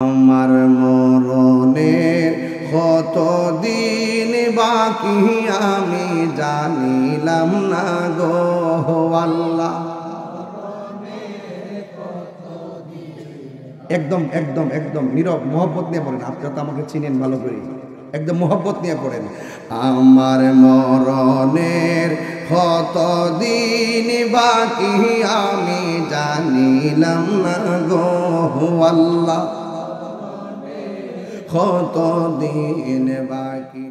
আমার মরণের কতদিন বাকি আমি জানিলাম না গো আল্লাহ। একদম একদম একদম নীরব মোহব্বত নিয়ে পড়েন। আপনারা তো আমাকে চিনেন ভালো করে, একদম মোহব্বত নিয়ে পড়েন। আমার মরণের কতদিন বাকি আমি জানিলাম না গো আল্লাহ, কতদিন বাকি।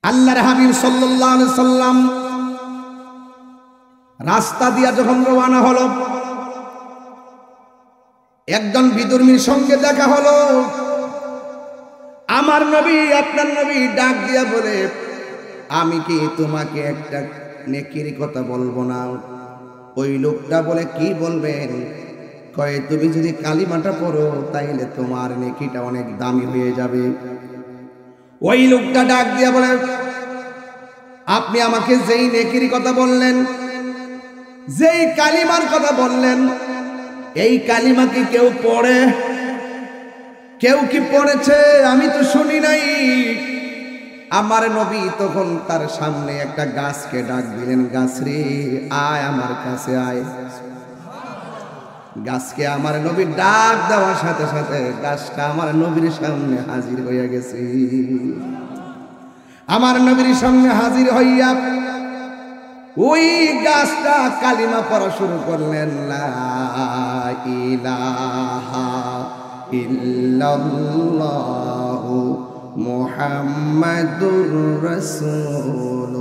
আল্লাহর হাবিব সাল্লাল্লাহু আলাইহি সাল্লাম রাস্তা দিয়া যখন রওনা হলো, একজন বিধর্মীর সঙ্গে দেখা হলো। আমার নবী, আপনার নবী ডাক দিয়া বলে, আমি কি তোমাকে একটা নেকির কথা বলবো না? ওই লোকটা বলে, কি বলবেন? কয়, তুমি যদি কালিমাটা পড়ো তাইলে তোমার নেকিটা অনেক দামি হয়ে যাবে। ওই লোকটা ডাক দিয়া বলে, আপনি আমাকে যেই নেকির কথা বললেন, যেই কালিমার কথা বললেন, এই কালিমা কি কেউ পড়ে? কেউ কি পড়েছে? আমি তো শুনি নাই। আমার নবী তখন তার সামনে একটা গাছকে ডাক দিলেন, গাছ রে আয় আমার কাছে আয়। গাছকে আমার নবী ডাক দেওয়ার সাথে সাথে গাছটা আমার নবীর সামনে হাজির হইয়া গেছে। আমার নবীর সামনে হাজির হইয়া ওই গাছটা কালিমা পড়া শুরু করলেন, লা ইলাহা ইল্লাল্লাহু মুহাম্মাদুর রাসূলুল্লাহ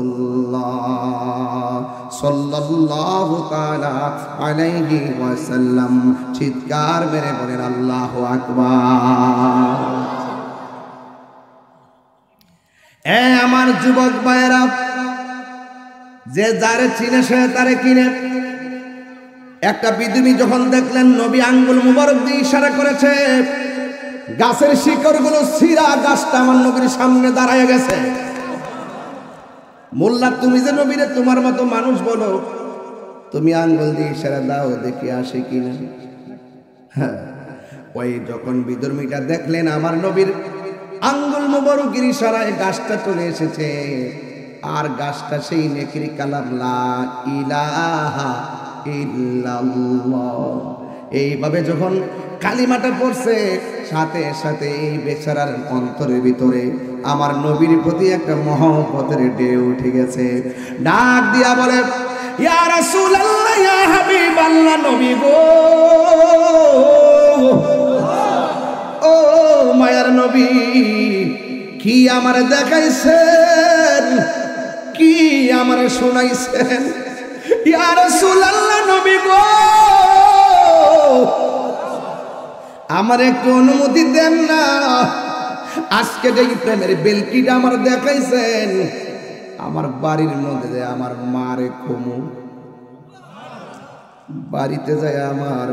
সাল্লাল্লাহু তাআলা আলাইহি ওয়াসাল্লাম। চিৎকার মেরে বলেন আল্লাহু আকবার। আমার যুবক ভাইয়েরা, যে যারে চিনে সে তারে কিনে। একটা বিধর্মী যখন দেখলেন নবী আঙ্গুল মুবারক দিয়ে ইশারা করেছে, গাছের শিকড়গুলো ছিঁড়া গাছটা আমার নবীর সামনে দাঁড়ায় গেছে। মোল্লা, তুমি যে নবীরে তোমার মতো মানুষ বলো, তুমি আঙ্গুল দিয়ে ইশারা দাও দেখি আসে কিনা। হ্যাঁ, ওই যখন বিধর্মীটা দেখলেন আমার নবীর আঙ্গুল মুবারকের ইশারায় গাছটা চলে এসেছে, আর গাছটা সেই নেকির কালাম লা ইলাহা ইল্লাল্লাহ। এইভাবে যখন কালিমাটা পড়ছে, সাথে সাথে এই বেচারার অন্তরের ভিতরে আমার নবীর প্রতি একটা মহব্বতের ঢেউ উঠে গেছে। ডাক দিয়া বলে, ইয়া রাসূলুল্লাহ, ইয়া হাবিবাল্লাহ, নবী গো, ও মায়ার নবী, কি আমার দেখাইছেন, কি আমার শোনাইছেন? ইয়া রাসূলুল্লাহ, নবী গো, আমার একটু অনুমতি দেন না। আজকে যে প্রেমের বেলকিটা আমার দেখাইছেন, আমার বাড়ির মধ্যে আমার মারে কমু, বাড়িতে যাই আমার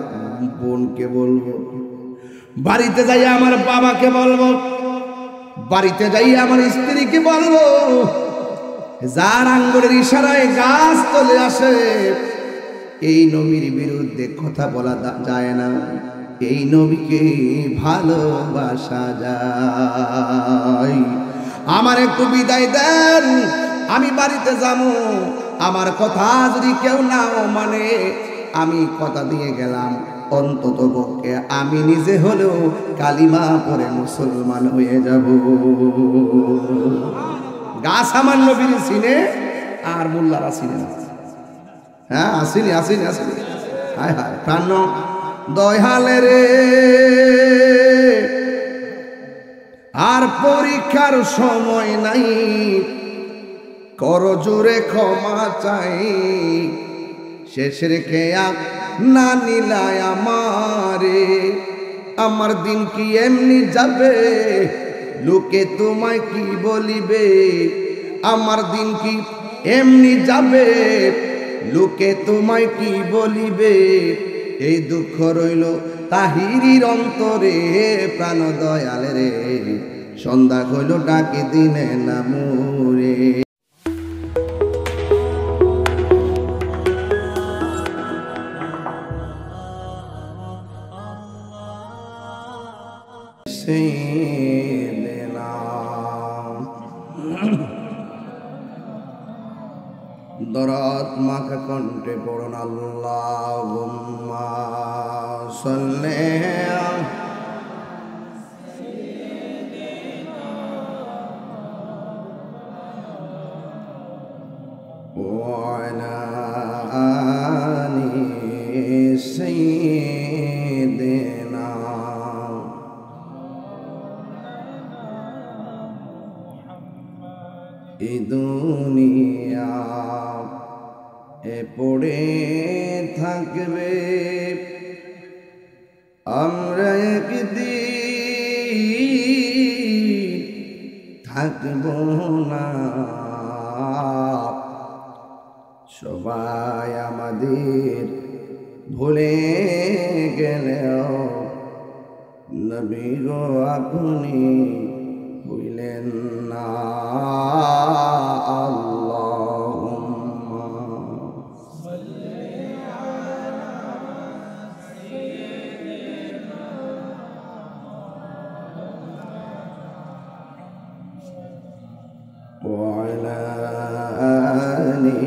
বোনকে বলবো, বাড়িতে যাই আমার বাবাকে বলবো, বাড়িতে যাই আমার স্ত্রীকে বলবো। যার আঙ্গুলের ইশারায় গাছ চলে আসে, এই নবীর বিরুদ্ধে কথা বলা যায় না, এই নবীকে ভালোবাসা যায়। আমার একটু বিদায় দেন, আমি বাড়িতে যাবো। আমার কথা যদি কেউ নাও মানে, আমি কথা দিয়ে গেলাম, অন্তত পক্ষে আমি নিজে হলেও কালিমা পড়ে মুসলমান হয়ে যাব। গাছ আমার নবীর চিনে, আর মোল্লারা চিনে না। হ্যাঁ, আসিনি আসিনি আসিনি। হায় হায় প্রাণ দয়ালে রে, আর পরীক্ষার সময় নাই, করো জোরে ক্ষমা চাই। শেষের খেয়া না নিলায় আমারে, আমার দিন কি এমনি যাবে, লোকে তোমায় কি বলিবে? আমার দিন কি এমনি যাবে, লোকে তোমায় কি বলিবে? এই দুঃখ রইল তাহিরির অন্তরে, প্রাণ দয়ালে রে, সন্ধ্যা হইল ডাকি দিনে না মোরে। سيدنا দরাত মাখা কণ্ঠে পড়ুন আল্লাহুম্মা সাল্লি وعلى آل سيدنا এই দুনিয়া এ পড়ে থাকবে আমরা একদিন থাকব না সবাই আমাদের ভুলে গেলেও নবী গো আপনি ভুলেন না আল্লাহুম্মা সাল্লি আলা সাইয়্যিদিনা ওয়া আলা আলি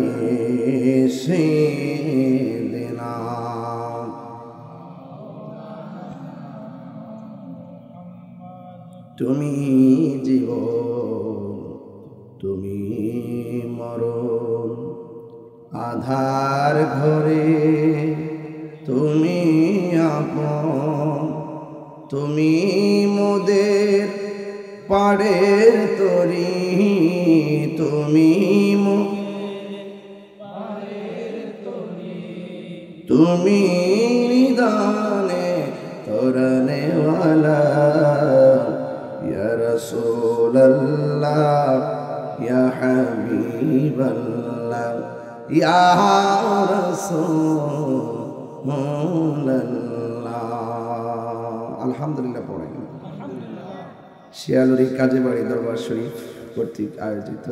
সাইয়্যিদিনা তুমি জীবন তুমি মরণ আধার ঘরে তুমি আপন তুমি মোদের পাড়ের তরি তুমি তুমি নিদানে তরনেওয়ালা ইয়া রাসূলুল্লাহ ইয়া হাবিবাল্লাহ ইয়া রাসূলুল্লাহ আলহামদুলিল্লাহ পড়েন শিয়ালুরি কাজীবাড়ি দরবার শরীফ কর্তৃক আয়োজিত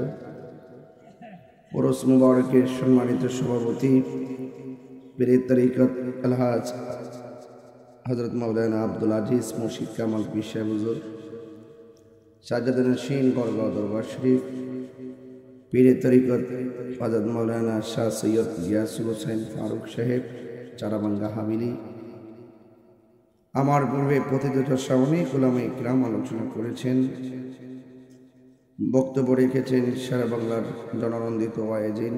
ওরস মুবারকের সম্মানিত সভাপতি পীরের তরিকত আলহাজ হযরত মাওলানা আব্দুল আজিজ মুর্শিদ কামাল পীর সাহেব হুজুর শাহজালাল নশীন গড়গাঁও দরবার শরীফ পীরের তরিকত হযরত মাওলানা শাহ সৈয়দ গিয়াসুল হোসেন ফারুক সাহেব চারাবাঙ্গা হামিলি আমার পূর্বে পতিত শ্রাবণী উলামা ইকরাম আলোচনা করেছেন বক্তব্য রেখেছেন সারা বাংলার জননন্দিত ওয়াইজিন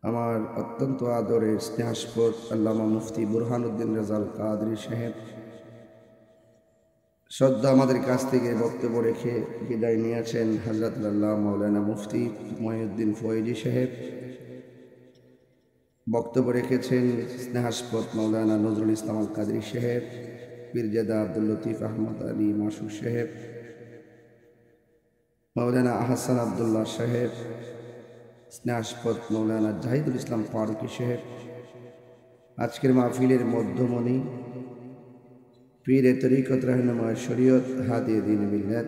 আমার অত্যন্ত আদরের স্নেহাস্পদ আল্লামা মুফতি বুরহানুদ্দিন রেজাল কাদরি সাহেব শ্রদ্ধা আমাদের কাছ থেকে বক্তব্য রেখে বিদায় নিয়েছেন হযরত আল্লাহ মাওলানা মুফতি মহিউদ্দিন ফয়েজি সাহেব বক্তব্য রেখেছেন স্নেহাস্পদ মাওলানা নজরুল ইসলাম আল কাদরি সাহেব পীরজাদা আব্দুল লতিফ আহমদ আলী মাসুদ সাহেব মাওলানা আহসান আব্দুল্লাহ সাহেব স্নেহাস্পদ মাওলানা জাহিদুল ইসলাম ফারুকি সাহেব আজকের মাহফিলের মধ্যমণি পীরে তরিকত রাহনুমা শরীয়ত হাদিয়ে দ্বীন মিল্লাত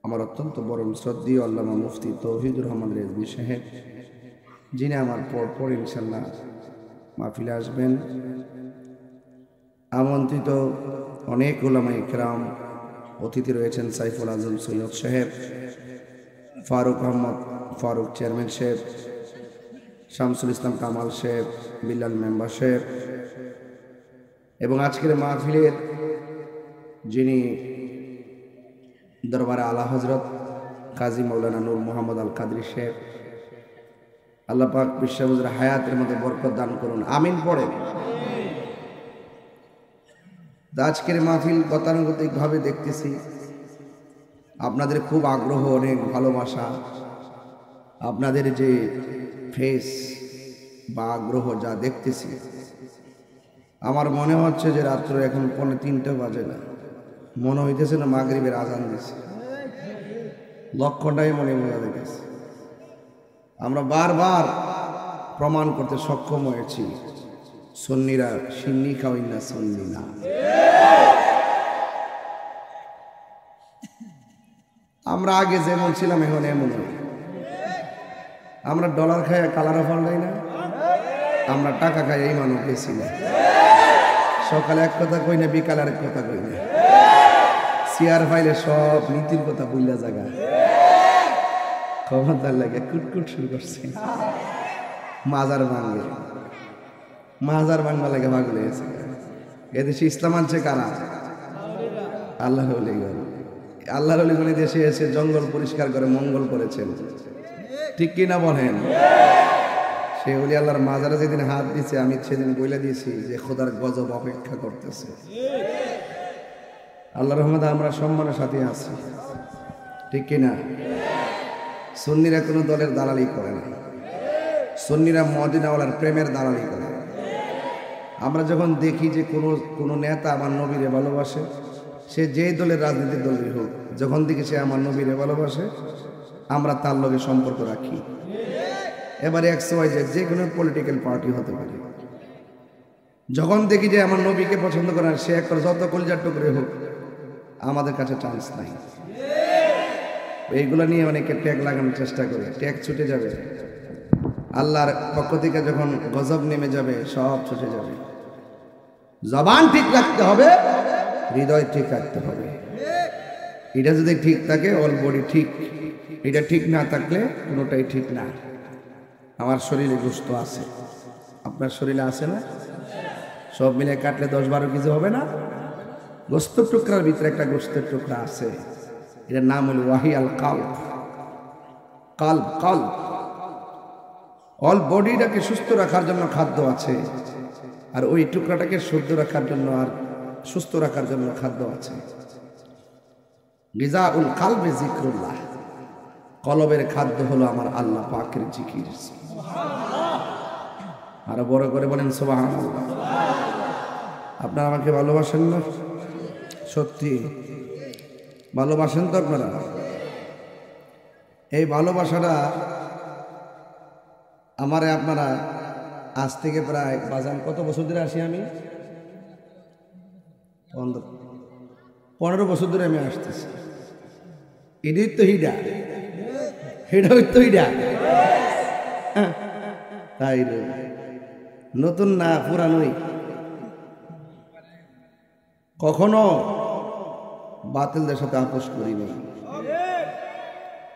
আমার অত্যন্ত বড় শ্রদ্ধেয় আল্লামা মুফতি তৌহিদুর রহমান রেজভী সাহেব যিনি আমার পর ইনশাল্লাহ মাহফিলে আসবেন আমন্ত্রিত অনেক উলামা ইকরাম অতিথি রয়েছেন সাইফুল আজম সৈয়দ সাহেব ফারুক আহমদ ফারুক চেয়ারম্যান সাহেব শামসুল ইসলাম কামাল সাহেব বিল্লাল মেম্বার সাহেব এবং আজকের মাহফিলের যিনি দরবারে আলা হজরত কাজী মাওলানা নূর মোহাম্মদ আল কাদরি সাহেব আল্লাহ পাক বিশ্বহুজুর হায়াতের মধ্যে বরকত দান করুন আমিন পড়েন আজকের মাহফিল গতানুগতিকভাবে দেখতেছি আপনাদের খুব আগ্রহ অনেক ভালোবাসা আপনাদের যে ফেস বা আগ্রহ যা দেখতেছি আমার মনে হচ্ছে যে রাত্র এখন 2:45 বাজে না মনে হইতেছে না মাগরিবের আজান দিছে লক্ষটাই মনে দেখেছে আমরা বারবার প্রমাণ করতে সক্ষম হয়েছি সুন্নিরা সিন্নি খাওয়াই না সুন্নি না আমরা আগে যেমন ছিলাম এখন এমন আমরা ডলার খাই কালার ফাল্টাই না আমরা টাকা খাই এই মানুষ বেশি না সকালে এক কথা কই না, বিকালে আরেক কথা কই না, চেয়ার ফাইলে সব নীতির কথা বইলা জায়গা ক্ষমতার লাগে কুটকুট শুরু করছে। মাজার ভাঙবে, মাজার ভাঙবা লাগে ভাগলে গেছে। এদেশে ইসলাম আনছে কারা? আল্লাহ আল্লাহ রলিগুলি দেশে এসে জঙ্গল পরিষ্কার করে মঙ্গল করেছেন, ঠিক কিনা বলেন? সে ওলি আল্লাহর মাজারে যেদিন হাত দিছে আমি সেদিন বলে দিয়েছি যে খোদার গজব অপেক্ষা করতেছে। আল্লাহ রহমতে আমরা সম্মানের সাথে আছি, ঠিক কিনা? সুন্নিরা কোনো দলের দালালি করে না, সুন্নিরা মদিনাওয়ালার প্রেমের দালালি করে। আমরা যখন দেখি যে কোনো নেতা আমার নবীরে ভালোবাসে, সে যেই দলের রাজনীতির দলের হোক, যখন দেখি সে আমার নবীরে ভালোবাসে, আমরা তার লগে সম্পর্ক রাখি। এবারে XYZ যে কোনো পলিটিক্যাল পার্টি হতে পারে, যখন দেখি যে আমার নবীকে পছন্দ করে সে একটা যত কলজার টুকরে হোক, আমাদের কাছে চান্স নাই। এইগুলো নিয়ে অনেকে ট্যাগ লাগানোর চেষ্টা করে, ট্যাগ ছুটে যাবে। আল্লাহর পক্ষ থেকে যখন গজব নেমে যাবে সব ছুটে যাবে। জবান ঠিক রাখতে হবে, হৃদয় ঠিক রাখতে হবে। এটা যদি ঠিক থাকে অল বডি ঠিক, এটা ঠিক না থাকলে কোনোটাই ঠিক না। আমার শরীরে গোশত আছে, আপনার শরীরে আছে না? সব মিলে কাটলে 10-12 কেজি হবে না? গোশতের টুকরার ভিতরে একটা গোশতের টুকরা আছে, এটার নাম হল ওয়াহিয়াল কালব। কালব কালব অল বডিটাকে সুস্থ রাখার জন্য খাদ্য আছে, আর ওই টুকরাটাকে শুদ্ধ রাখার জন্য আর সুস্থ রাখার জন্য খাদ্য আছে। গিজাউল কালবে জিক্রুল্লাহ, কলবের খাদ্য হলো আমার আল্লাহ পাকের জিকির। আরো বড় করে বলেন সুবহানাল্লাহ। আপনারা আমাকে ভালোবাসেন না? সত্যি ভালোবাসেন তো আপনারা? এই ভালোবাসাটা আমারে আপনারা আজ থেকে প্রায় বাজান কত বছর ধরে আসি আমি? 15 বছর ধরে আমি আসতেছি। এটাই তো হিডা, হেডাই তো হিডা। তাই রে, নতুন না পুরানোই। কখনো বাতিলদের সাথে আপোষ করিনি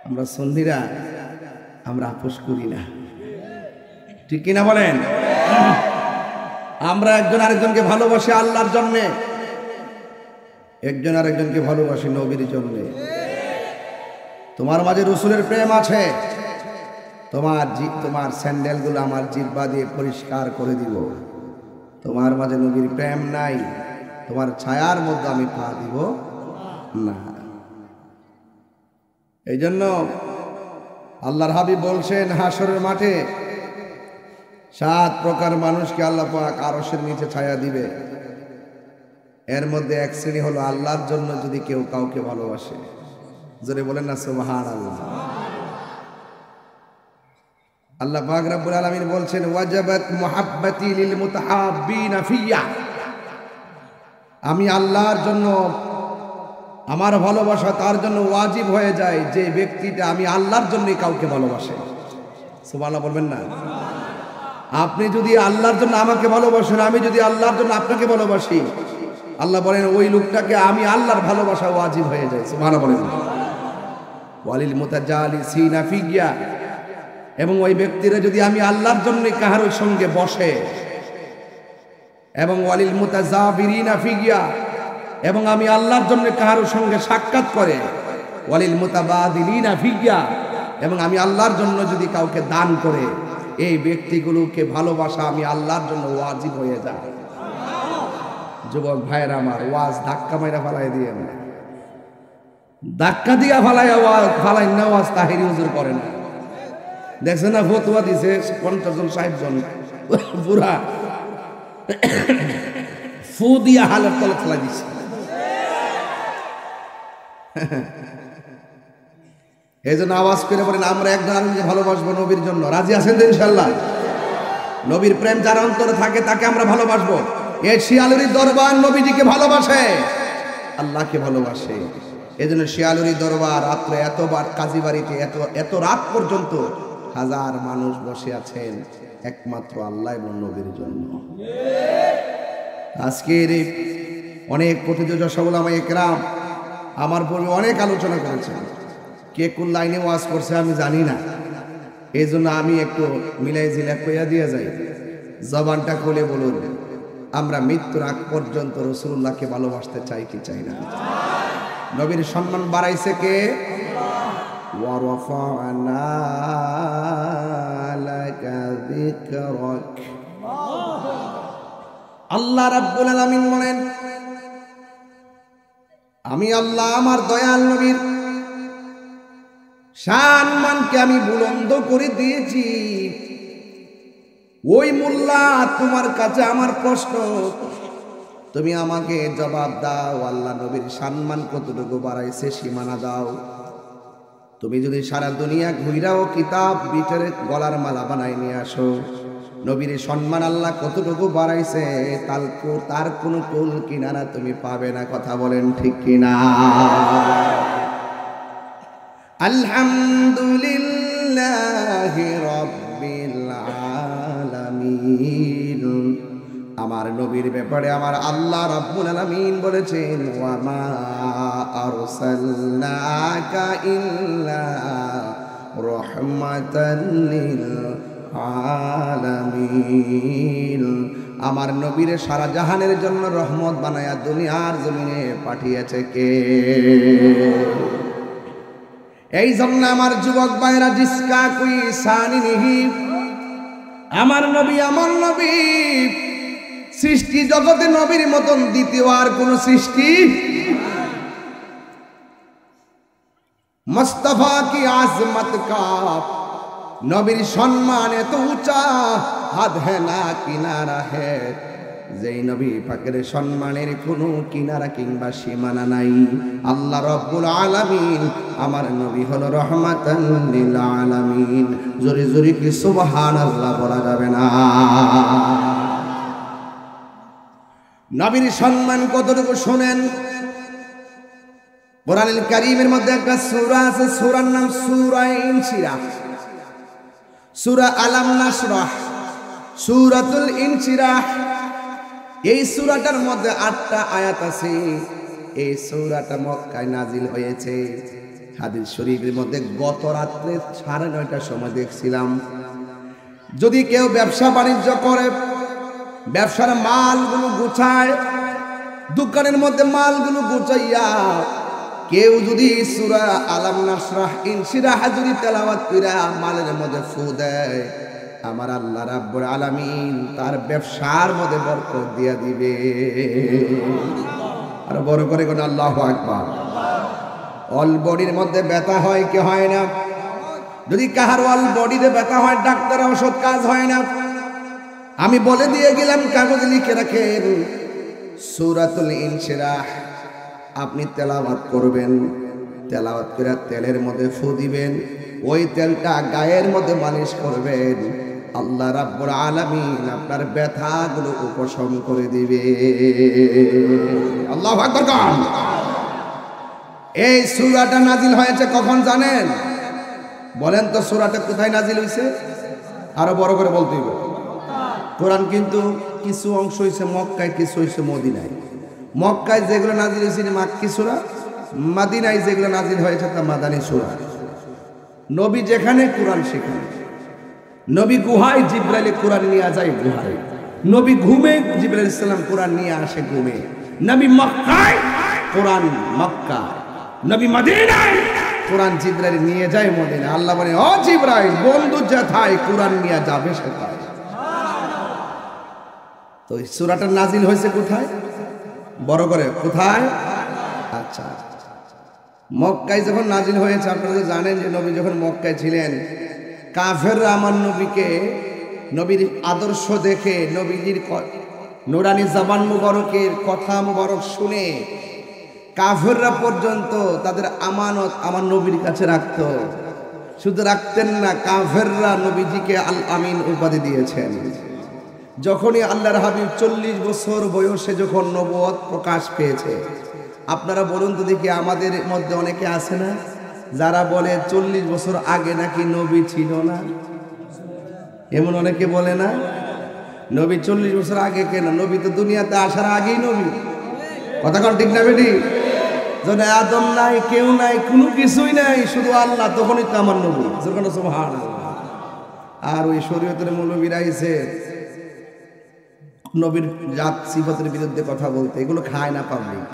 আমরা সুন্নিরা, আমরা আপোষ করি না, ঠিক কিনা বলেন? আমরা একজন আরেকজনকে ভালোবাসি আল্লাহর জন্যে, একজন আরেকজনকে ভালোবাসি নবীর জন্যে। তোমার মাঝে রসুলের প্রেম আছে, তোমার স্যান্ডেলগুলো আমার জিহ্বা দিয়ে পরিষ্কার করে দিব। তোমার মাঝে নবীর প্রেম নাই, তোমার ছায়ার মধ্যে আমি পা দিব না। এই জন্য আল্লাহর হাবিব বলছেন, হাসরের মাঠে 7 প্রকার মানুষকে আল্লাহ পাক আরশের নিচে ছায়া দিবে। এর মধ্যে এক শ্রেণী হলো আল্লাহর জন্য যদি কেউ কাউকে ভালোবাসে। জোরে বলেন না সুবহানাল্লাহ। আল্লাহ পাক রব্বুল আলামিন বলছেন, ওয়াজাবাত মুহাব্বতি লিল মুতাহাব্বিনা ফিয়া, আমি আল্লাহর জন্য আমার ভালোবাসা তার জন্য ওয়াজিব হয়ে যায় যে ব্যক্তিটা আমি আল্লাহর জন্যই কাউকে ভালোবাসে। সুবহানাল্লাহ বলবেন না? আপনি যদি আল্লাহর জন্য আমাকে ভালোবাসেন, আমি যদি আল্লাহর জন্য আপনাকে ভালোবাসি, আল্লাহ বলেন ওই লোকটাকে আমি আল্লাহর ভালোবাসা ওয়াজিব হয়ে যায়। সুবহানাল্লাহ বলেন। ওয়ালিল মুতাজালিসিনা ফিয়া, এবং ওই ব্যক্তিরা যদি আমি আল্লাহর জন্য কাহারোর সঙ্গে বসে, এবং ওয়ালিল মুতাজাবিরিনা ফিয়া, এবং আমি আল্লাহর জন্য কাহারোর সঙ্গে সাক্ষাৎ করে, ওয়ালিল মুতাবাদিলিনা ফিয়া, এবং আমি আল্লাহর জন্য যদি কাউকে দান করে, এই ব্যক্তিগুলোকে ভালোবাসা আমি আল্লাহর জন্য ওয়াজিব হয়ে যায়। যুবক ভাইয়েরা আমার, ওয়াজ ধাক্কা মাইরা ফালাই দিয়ে না, ধাক্কা দিয়া ফালাই না, ওয়াজ তাহিরি হুজুর করে না। দেখছেন না ফতোয়া দিছে 50 জন 60 জন পুরা ফু দিয়া হালের তলে ফেলা দিছে। এই জন্য আওয়াজ করে বলেন, আমরা একজন আরেকজনকে ভালোবাসবো নবীর জন্য। রাজি আছেন তো ইনশাআল্লাহ? নবীর প্রেম যার অন্তরে থাকে তাকে আমরা ভালোবাসবো। এই শিয়ালুরি দরবার নবীজিকে ভালোবাসে, আল্লাহকে ভালোবাসে। এই জন্য শিয়ালুরি দরবার রাত্রে এতবার কাজী বাড়িতে এত রাত পর্যন্ত হাজার মানুষ বসে আছেন একমাত্র আল্লাহ এবং নবীর জন্য। আজকের অনেক প্রথিত যশোলামা একরাম আমার পূর্বে অনেক আলোচনা করেছেন, কে কোন লাইনে ওয়াজ করছে আমি জানি না, এই জন্য আমি একটু মিলাই জিলা কইয়া দিয়ে যাই। জবানটা খুলে বলুন, আমরা মৃত্যুর আগ পর্যন্ত রাসূলুল্লাহকে ভালোবাসতে চাই কি চাই না? নবীর সম্মান বাড়াইছে কে? ওয়ারাফা'না লাকা যিকরাক। আল্লাহ রাব্বুল আলামিন বলেন, আমি আল্লাহ আমার দয়াল নবীর সম্মানকে আমি বুলন্দ করে দিয়েছি। ওই মোল্লা, তোমার কাছে আমার প্রশ্ন, তুমি আমাকে জবাব দাও, আল্লাহ নবীর সম্মান কতটুকু বাড়াইছে সীমানা দাও। তুমি যদি সারা দুনিয়া ঘুরাও কিতাব ভিতরে গলার মালা বানাই নিয়ে আসো, নবীর সম্মান আল্লাহ কতটুকু বাড়াইছে তার কোনো কুল কিনারা তুমি পাবে না। কথা বলেন ঠিক কিনা? আলহামদুলিল্লাহি রাব্বিল আলামিন। আমার নবীর ব্যাপারে আমার আল্লাহ রাব্বুল আলামিন বলেছেন, ওয়া মা আরসালনাকা ইল্লা রাহমাতাল লিল আলামিন। আমার নবীর সারা জাহানের জন্য রহমত বানায়া দুনিয়ার জমিনে পাঠিয়েছে কে? এই জন্য আমার যুবক ভাইরা জিসকা কুই সানি নিহি, আমার নবী সৃষ্টি জগতে নবীর মতন দ্বিতীয় আর কোন সৃষ্টি। মুস্তাফা কি আজমত কা, নবীর সম্মান এত উঁচা, হাদ হ্যাঁ না কিনারা হ্যাঁ। যেই নবী পাকের সম্মানের কোনো কিনারা কিংবা সীমানা নাই। আল্লাহ রাব্বুল আলামিন আমার নবী হলো রহমাতান লিল আলামিন। জোরে জোরে কি সুবহানাল্লাহ বলা যাবে না? নবীর সম্মান কতটুকু শুনেন। কোরআনুল কারীমের মধ্যে একটা সূরা আছে, সূরার নাম সূরা ইনশিরাহ, সূরা আলাম নাশরাহ, সূরাতুল ইনশিরাহ। এই সূরাটার মধ্যে 8টা আয়াত আছে। এই সূরাটা মক্কায় নাজিল হয়েছে। হাদিস শরীফের মধ্যে গত রাত্রে 9:30টার সময় দেখছিলাম, যদি কেউ ব্যবসা বাণিজ্য করে, ব্যবসার মালগুলো গুছায়, দোকানের মধ্যে মালগুলো গুছাইয়া কেউ যদি সূরা আলাম নাশরাহ ইনশিরাহ যদি তেলাওয়াত কইরা মালের মধ্যে ফু দেয়, আমার আল্লাহ রাব্বুল আলামিন তার ব্যবসার মধ্যে বরকত দিয়া দিবে। আর বড় করে কোন আল্লাহু আকবার। অল বডির মধ্যে ব্যথা হয় কি হয় না? যদি কাহার অল বডিতে ব্যথা হয়, ডাক্তার ওষুধ কাজ হয় না। আমি বলে দিয়ে গেলাম, কাগজে লিখে রাখেন, সূরাতুল ইনশিরাহ আপনি তেলাওয়াত করবেন, তেলাওয়াত করে তেলের মধ্যে ফু দিবেন, ওই তেলটা গায়ের মধ্যে মালিশ করবেন, আল্লাহ রাব্বুল আলামিন আপনার ব্যথাগুলো উপশম করে দিবে। আল্লাহু আকবার। এই সূরাটা নাজিল হয়েছে কখন জানেন? বলেন তো সূরাটা কোথায় নাজিল হয়েছে? আরো বড় করে বলতে হবে। কোরআন কিন্তু কিছু অংশ হয়েছে মক্কায়, কিছু হয়েছে মদিনায়। মক্কায় যেগুলো নাজিল হয়েছে মাক্কি সূরা, মদিনায় যেগুলো নাজিল হয়েছে তা মাদানী সূরা। নবী যেখানে কোরআন সেখানে। নবী গুহায়, জিবরাইল কোরআন নিয়ে যায় গুহায়। নবী ঘুমে, জিবরাইল ইসলাম কোরআন নিয়ে আসে ঘুমে। নবী মক্কায়, কোরআন মক্কায়। নবী মদিনায়, কোরআন জিবরাইল নিয়ে যায় মদিনা। আল্লাহ বলে, ও জিবরাইল, বন্ধু যেথায় কোরআন নিয়ে যাবে সেথায়। তো এই সূরাটা নাজিল হয়েছে কোথায়? বড় করে কোথায়? আচ্ছা, মক্কায় যখন নাজিল হয়েছে, আপনারা জানেন যে নবী যখন মক্কায় ছিলেন, কাফেররা আমার নবীকে, নবীর আদর্শ দেখে, নবীজির নুরানি জবান মুবারকের কথা মুবারক শুনে কাফেররা পর্যন্ত তাদের আমানত আমার নবীর কাছে রাখত। শুধু রাখতেন না, কাফেররা নবীজিকে আল আমিন উপাধি দিয়েছেন। যখনই আল্লাহর হাবিব 40 বছর বয়সে যখন নবুয়ত প্রকাশ পেয়েছে, আপনারা বলুন তো দেখি, আমাদের মধ্যে অনেকে আছে না যারা বলে 40 বছর আগে নাকি নবী ছিল না? এমন অনেকে বলে না? নবী 40 বছর আগে কেন? নবী তো দুনিয়াতে আসার আগেই নবী। কথা কোন ঠিক না বেটি? যদি আদম নাই, কেউ নাই, কোনো কিছুই নাই, শুধু আল্লাহ, তখনই তো আমার নবী। সুবহানাল্লাহ। আর ওই শরীয়তের মৌলবীরা আইছে নবীর জাত সিফাতের বিরুদ্ধে কথা বলতে, এগুলো খায় না পাবলিক।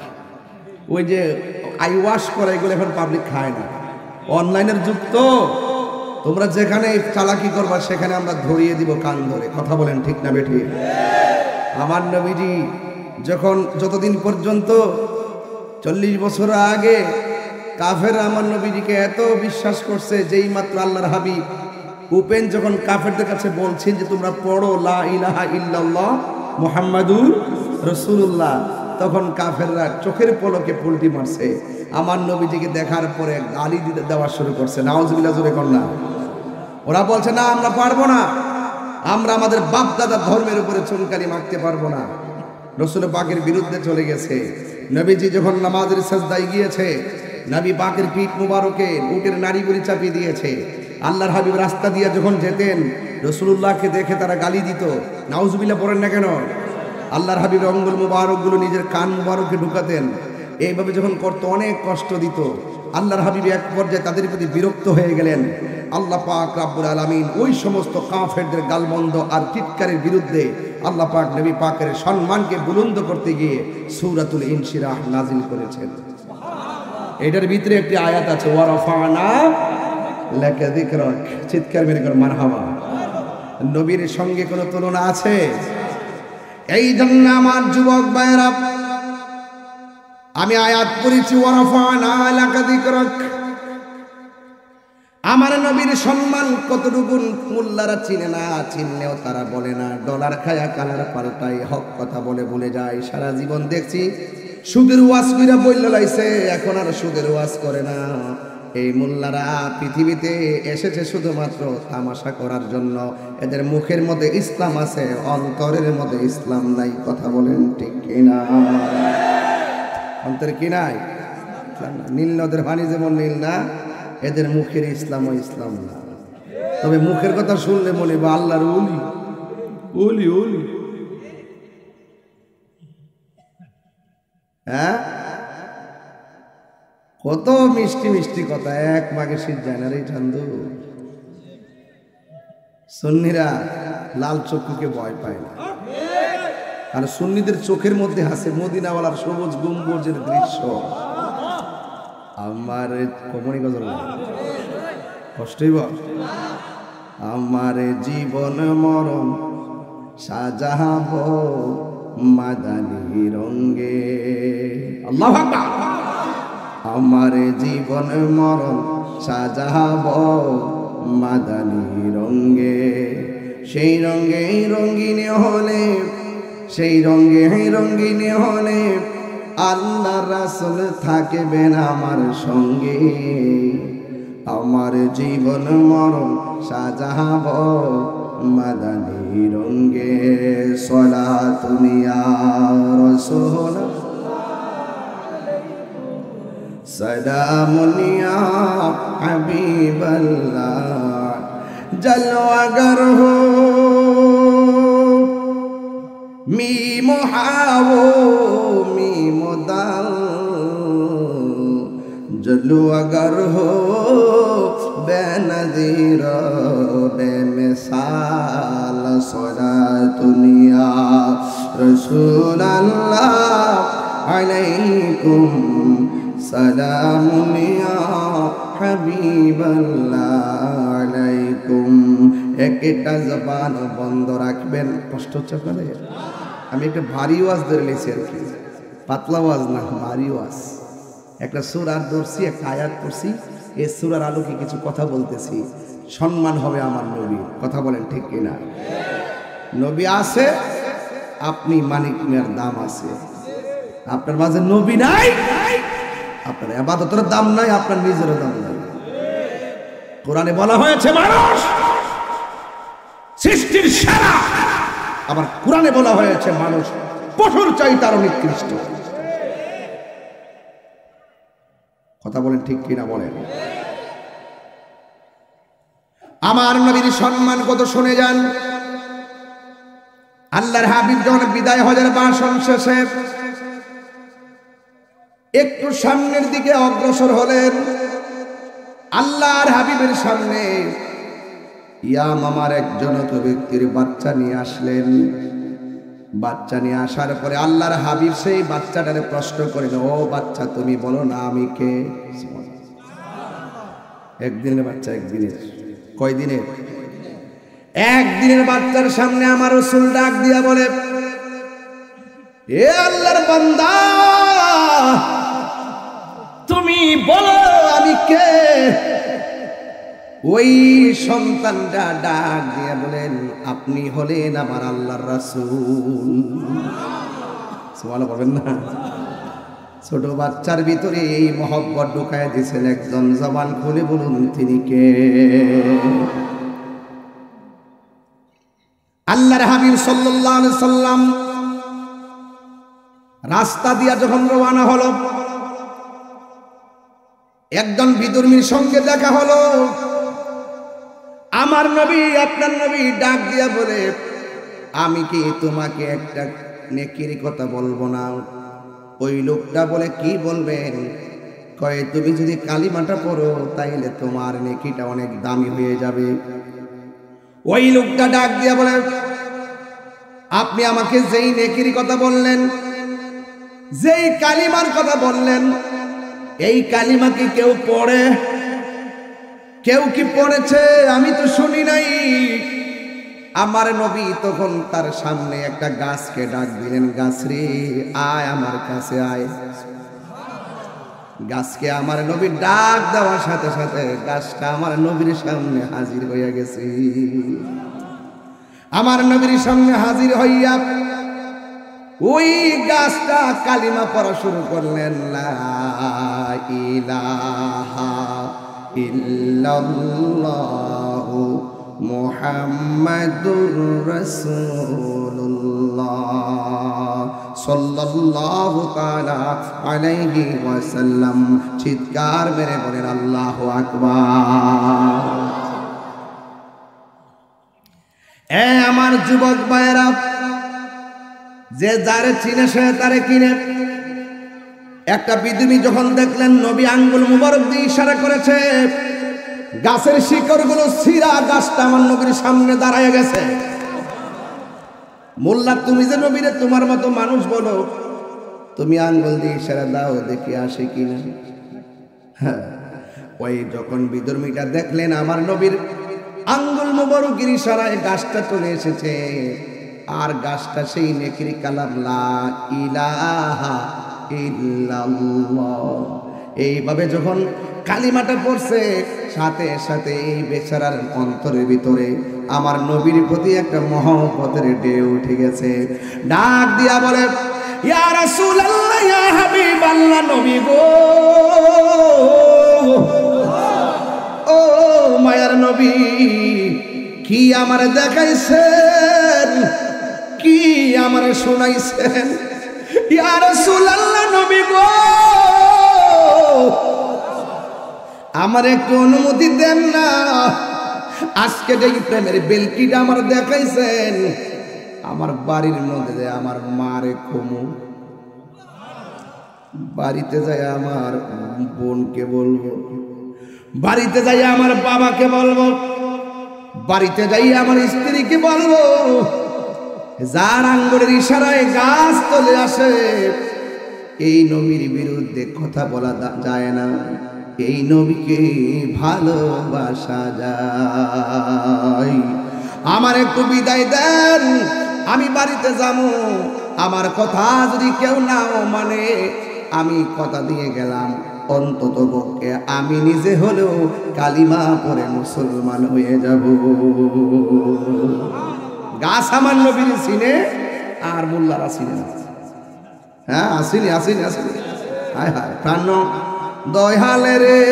ওই যে আই ওয়াশ করে, এগুলো এখন পাবলিক খায় না। অনলাইনের যুগ তো, তোমরা যেখানে চালাকি করবা সেখানে আমরা ধরিয়ে দিব কান ধরে। কথা বলেন ঠিক না বেঠি? আমার নবীজি যখন যতদিন পর্যন্ত 40 বছর আগে কাফের আমার নবীজিকে এত বিশ্বাস করছে, যেই মাত্র আল্লাহর হাবিব উপেন যখন কাফেরদের কাছে বলছেন যে তোমরা পড়ো লা ইলাহা ইল্লাল্লাহ মুহাম্মাদুর রাসূলুল্লাহ, তখন কাফেররা চোখের পলকে পুলটি মারছে। আমার নবীজিকে দেখার পরে গালি দিতে দেওয়া শুরু করছে। নাউজুবিল্লাহ, জোরে কর না। ওরা বলছে না, আমরা পারবো না, আমরা আমাদের বাপ দাদার ধর্মের উপরে চুনকালি মারতে পারবো না। রাসূল পাকের বিরুদ্ধে চলে গেছে। নবীজি যখন নামাজের সাজদায় গিয়েছে, নবী পাকের পিঠ মুবারকে উটের নাড়িগুলি চাপিয়ে দিয়েছে। আল্লাহর হাবিব রাস্তা দিয়ে যখন যেতেন, রাসূলুল্লাহকে দেখে তারা গালি দিত। নাউজুবিল্লাহ পড়েন না কেন? আল্লাহর হাবিবের অঙ্গুল মুবারকগুলো নিজের কান মুবারকে ঢুকাতেন। এইভাবে যখন করতো, অনেক কষ্ট দিত। আল্লাহর হাবিব এক পর্যায়ে তাদের প্রতি বিরক্ত হয়ে গেলেন। আল্লাহ পাক রব্বুল আলামিন ওই সমস্ত কাফেরদের গালমন্দ আর চিৎকারের বিরুদ্ধে আল্লাহ পাক নবী পাকের সম্মানকে বুলন্দ করতে গিয়ে সূরাতুল ইনশিরাহ নাজিল করেছেন। এটার ভিতরে একটি আয়াত আছে, ওয়া রাফা'না লাকা যিকরাক। চিৎকার মেরে কর মারহাবা। নবীর সঙ্গে কোনো তুলনা আছে? এই জন্য আমার যুবক ভাইরা, আমি আয়াত পড়েছি, ওয়া রাফা'না লাকা যিকরাক। আমার নবীর সম্মান কতটুকু মোল্লারা চিনে না, চিনলেও তারা বলে না। ডলার খায়া কালার পাল্টাই, হক কথা বলে ভুলে যায়। সারা জীবন দেখছি সুদের ওয়াজ কইরা বইলা লাইছে, এখন আর সুদের ওয়াজ করে না। এই মোল্লারা পৃথিবীতে এসেছে শুধুমাত্র তামাশা করার জন্য। এদের মুখের মধ্যে ইসলাম আছে, অন্তরের মধ্যে ইসলাম নাই। কথা বলেন ঠিক কিনা? অন্তরে কি নাই? নীল নদের পানি যেমন নীল না, এদের মুখের ইসলাম ও ইসলাম না। তবে মুখের কথা শুনলে মনে বা আল্লাহর ওলি ওলি ওলি। হ্যাঁ, কত মিষ্টি মিষ্টি কথা, এক মাগে শীত যায় না রে চান্দু। সুন্নিরা লাল চক্ষুকে ভয় পায় না, আর সুন্নিদের চোখের মধ্যে আছে মদিনাওয়ালার সবুজ গম্বুজের দৃশ্য। আমার কমনি গজল কষ্টই বল। আমার জীবন মরণ সাজাব মাদানী রঙ্গে। আল্লাহু আকবার। আমার জীবন মরণ সাজাব মাদানী রঙ্গে। সেই রঙ্গে রঙ্গিনী হলে, সেই রঙ্গে রঙ্গিনী হলে আল্লাহ রাসূল থাকবেন আমার সঙ্গে। আমার জীবন মরণ সাজাব মাদানী রঙ্গে। সালাতুন ইয়া রাসূল, সালামুন ইয়া হাবিবাল্লাহ। জলওয়াगर हो मीम हावो मीम दाल। जलवागर हो बेनज़ीर बेमिसाल। सलातुन या रसूलल्लाह अलैकुम सलामुन या হাবিবাল্লাহ আলাইকুম। একটা জবান বন্ধ রাখবেন। কষ্ট হচ্ছে আপনাদের? আমি একটা ভারী ওয়াজ ধরে নিয়েছি আর কি, পাতলা ওয়াজ না, ভারী ওয়াজ। একটা সূরার ধরছি, একটা আয়াত পড়ছি, এই সূরার আলোকে কিছু কথা বলতেছি। সম্মান হবে আমার নবীর। কথা বলেন ঠিক কিনা? নবী আছে, আপনি মানিক মিয়ার দাম আছে। আপনার মাঝে নবী নাই, আপনার ইবাদতের দাম নাই, আপনার নিজেরও দাম নাই। কোরআনে বলা হয়েছে মানুষ সৃষ্টির সেরা, আবার কোরআনে বলা হয়েছে মানুষ পশুর চাইতে আরো নিকৃষ্ট। কথা বলেন ঠিক কিনা বলেন? আমার নবীর সম্মান কত শুনে যান। আল্লাহর হাবিব যখন বিদায় হজের ভাষণ শেষে একটু সামনের দিকে অগ্রসর হলেন, আল্লাহর হাবিবের সামনে ইয়ামামার একজন ব্যক্তির বাচ্চা নিয়ে আসলেন। বাচ্চা নিয়ে আসার পরে আল্লাহর হাবিব সেই বাচ্চাটারে প্রশ্ন করেন, ও বাচ্চা তুমি বলো না আমি কে? একদিনের বাচ্চা, একদিনের, কয় দিনের? একদিনের বাচ্চার সামনে আমার রাসূল ডাক দিয়া বলে, এ আল্লাহর বান্দা তুমি বলো আমি কে? ওই সন্তানটা ডাক দিয়ে বলেন, আপনি হলেন আমার আল্লাহর রাসূল। সুবহানাল্লাহ বলবেন না? ছোট বাচ্চার ভিতরে এই মহব্বত ঢুকায় দিয়েছেন একজন, জবান খুলে বলুন তিনি কে? আল্লাহর হাবিব সাল্লাল্লাহু আলাইহি সাল্লাম রাস্তা দিয়া যখন রওনা হলো, একজন বিধর্মীর সঙ্গে দেখা হলো। আমার নবী, আপনার নবী ডাক দিয়া বলে, আমি কি তোমাকে একটা নেকির কথা বলবো না? ওই লোকটা বলে, কি বলবেন? কয় তুমি যদি কালিমাটা পড়ো তাইলে তোমার নেকিটা অনেক দামি হয়ে যাবে। ওই লোকটা ডাক দিয়া বলে, আপনি আমাকে যেই নেকির কথা বললেন, যেই কালিমার কথা বললেন, এই কালিমা কি কেউ পড়ে? কেউ কি পড়েছে? আমি তো শুনি নাই। আমার নবী তখন তার সামনে একটা গাছকে ডাক দিলেন, গাছ রে আয় আমার কাছে আয়। গাছকে আমার নবী ডাক দেওয়ার সাথে সাথে গাছটা আমার নবীর সামনে হাজির হইয়া গেছে। আমার নবীর সামনে হাজির হইয়া ওই গাছটা কালিমা পড়া শুরু করলেন, লা ইলাহা ইল্লাল্লাহু মুহাম্মাদুর রাসূলুল্লাহ সাল্লাল্লাহু তাআলা আলাইহি ওয়াসাল্লাম। চিৎকার মেরে বলেন আল্লাহু আকবার। এ আমার যুবক ভাইরা, যে যারে চিনে সে তারে কিনে। একটা বিধর্মী যখন দেখলেন নবী আঙ্গুল মুবারক দিয়ে ইশারা করেছে, গাছের শিকড়গুলো ছিঁড়া গাছটা আমার নবীর সামনে দাঁড়ায় গেছে। মোল্লা, তুমি যে নবীরে তোমার মতো মানুষ বলো, তুমি আঙ্গুল দিয়ে ইশারা দাও দেখি আসে কিনা। হ্যাঁ, ওই যখন বিধর্মীটা দেখলেন আমার নবীর আঙ্গুল মুবারকের ইশারায় গাছটা চলে এসেছে, আর গাছটা সেই নেকির কালাম লা ইলাহা ইল্লাল্লাহ। এইভাবে যখন কালিমাটা পড়ছে, সাথে সাথে এই বেচারার অন্তরের ভিতরে আমার নবীর প্রতি একটা মহব্বতের ঢেউ উঠে গেছে। ডাক দিয়া বলে, ইয়া রাসূলুল্লাহ, ইয়া হাবিবাল্লাহ, নবী গো, ও মায়ার নবী, কি আমার দেখাইছেন, কি আমার শোনাইছেন? ইয়া রাসূলুল্লাহ, নবী গো, আমার একটু অনুমতি দেন না। আজকে যে প্রেমের বেলকিটা আমার দেখাইছেন, আমার বাড়ির মধ্যে আমার মারে কমু, বাড়িতে যাই আমার বোনকে বলবো, বাড়িতে যাই আমার বাবাকে বলবো, বাড়িতে যাই আমার স্ত্রীকে বলবো। যার আঙ্গুলের ইশারায় গাছ চলে আসে, এই নবীর বিরুদ্ধে কথা বলা যায় না, এই নবীকে ভালোবাসা যায়। আমার একটু বিদায় দেন, আমি বাড়িতে যাবো। আমার কথা যদি কেউ নাও মানে, আমি কথা দিয়ে গেলাম, অন্তত পক্ষে আমি নিজে হলেও কালিমা পড়ে মুসলমান হয়ে যাব। গাছ আমার নবীর চিনে, আর মোল্লারা চিনে না। হ্যাঁ, আসিনি আসিনি আসিনি। হায় হায় প্রাণ দয়ালে রে,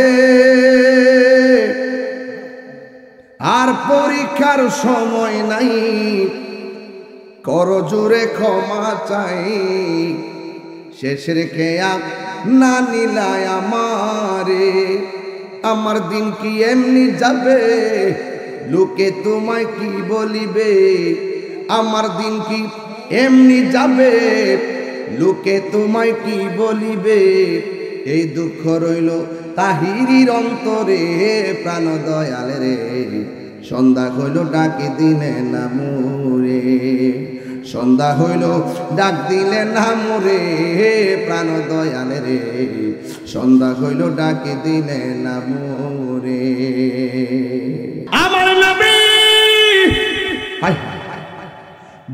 আর পরীক্ষার সময় নাই, করজোরে ক্ষমা চাই। শেষের খেয়া না নিলায় আমারে, আমার দিন কি এমনি যাবে, লোকে তোমায় কি বলিবে, আমার দিন কি এমনি যাবে, লোকে তোমায় কি বলিবে, এই দুঃখ রইল তাহিরির অন্তরে, প্রাণ দয়াল রে সন্ধ্যা হইল ডাকি দিলে না মোরে, সন্ধ্যা হইল ডাক দিলে না মোরে, প্রাণ দয়াল রে সন্ধ্যা হইল ডাকি দিলে না মোরে। আমার নবী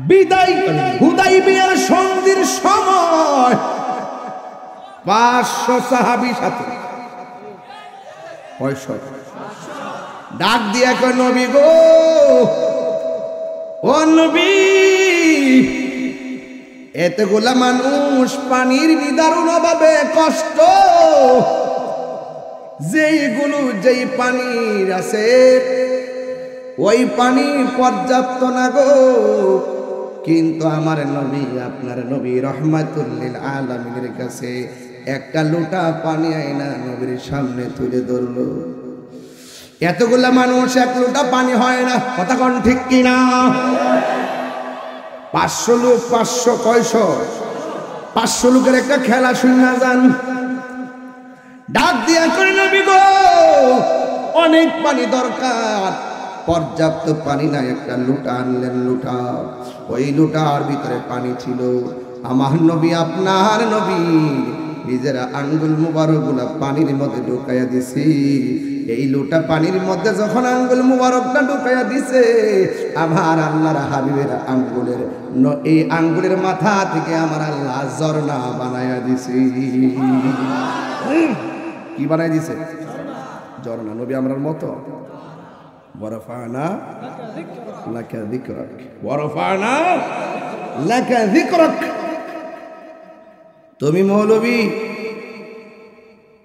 বিদায় হুদাইবিয়ার সন্ধির সময় 500 সাহাবী সাথে 500 ডাক দিয়া কয় নবী গো, ও নবী, এতগুলা মানুষ পানির নিদারুণ অভাবে কষ্ট, যেই পানির আছে ওই পানি পর্যাপ্ত না গো, কিন্তু আমার নবী আপনার নবী রহমাতুল লিল আলামিনের কাছে একটা লোটা পানি আইনা নবীর সামনে তুলে ধরলো। এতগুলা মানুষ এক লোটা পানি হয় না, কথা কোন ঠিক কিনা? 500 লোক, 500 কয়শো, 500 লোকের একটা খেলা শুনে যান। ডাক দিয়া করে নবী গো, অনেক পানি দরকার, পর্যাপ্ত পানি না, একটা লুটা আনলেন। লুটা, ওই লুটার ভিতরে পানি ছিল। আমার নবী আপনার নবী নিজেরা আঙ্গুল মুবারকগুলা পানির মধ্যে ঢুকাইয়া দিছি। এই লোটা পানির মধ্যে যখন আঙ্গুল মুবারকটা ঢুকাইয়া দিছে, আমার আল্লাহর হাবিবের আঙ্গুলের এই আঙ্গুলের মাথা থেকে আমার আল্লাহ ঝর্ণা বানাইয়া দিছে। কি বানাই দিছে? ঝর্ণা। নবী আমরার মতো ওয়ারফানা লাকা যিকরাক, ওয়ারফানা লাকা যিকরাক। তুমি মৌলবী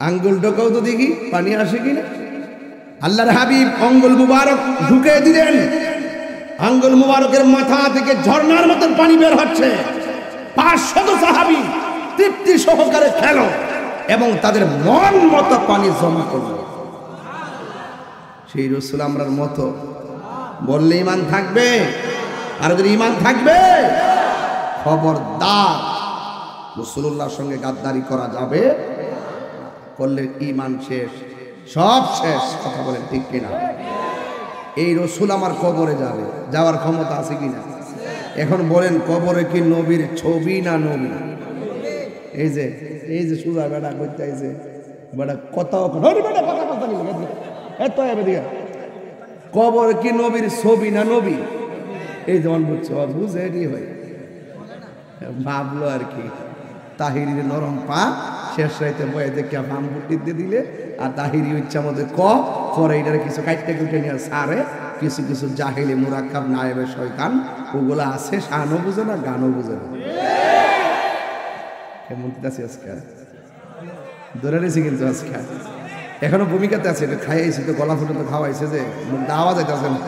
আঙ্গুল ঢোকাও তো দেখি পানি আসে কিনা। আল্লাহর হাবিব আঙ্গুল মুবারক ঢুকে দিলেন, আঙ্গুল মুবারকের মাথা থেকে ঝর্ণার মতো পানি বের হচ্ছে। 500 সাহাবী তৃপ্তি সহকারে খেলো এবং তাদের মন মতো পানি জমা করলো। সেই রাসূল আমরার মতো বললে ঈমান থাকবে? আর যদি ঈমান থাকবে, খবরদার রাসূলুল্লাহর সঙ্গে গাদ্দারি করা যাবে, করলে ঈমান শেষ, সব শেষ। কথা বলেন ঠিক কিনা? এই রাসূল আমার কবরে যাবে, যাওয়ার ক্ষমতা আছে কিনা? এখন বলেন, কবরে কি নবীর ছবি না নবী? এই যে সুজা বেড়া করতে আইছে, বেড়া কথাও এত দিয়া কবর কি নবীর ছবি না নবী? এই যেমন বুঝছো, বুঝে হয় ভাবলো আর কি। তাহিরির নরম পা শেষ রাইতে বয়ে দেখে বাম বুটি দিয়ে দিলে, আর তাহিরি ইচ্ছা মধ্যে পরে এটার কিছু কাটতে কুটে নিয়ে সারে, কিছু কিছু জাহিলি মুরাক্কাব নায়েবে শয়তান ওগুলো আছে, শানও বুঝে না, গানও বুঝে না। কেমন আছে আজকে ধরে নিয়েছি, কিন্তু আজকে এখনো ভূমিকাতে আছে। এটা খাইয়েছি তো, গলা ফুটে তো খাওয়াইছে, যে আওয়াজ আইতেছে না।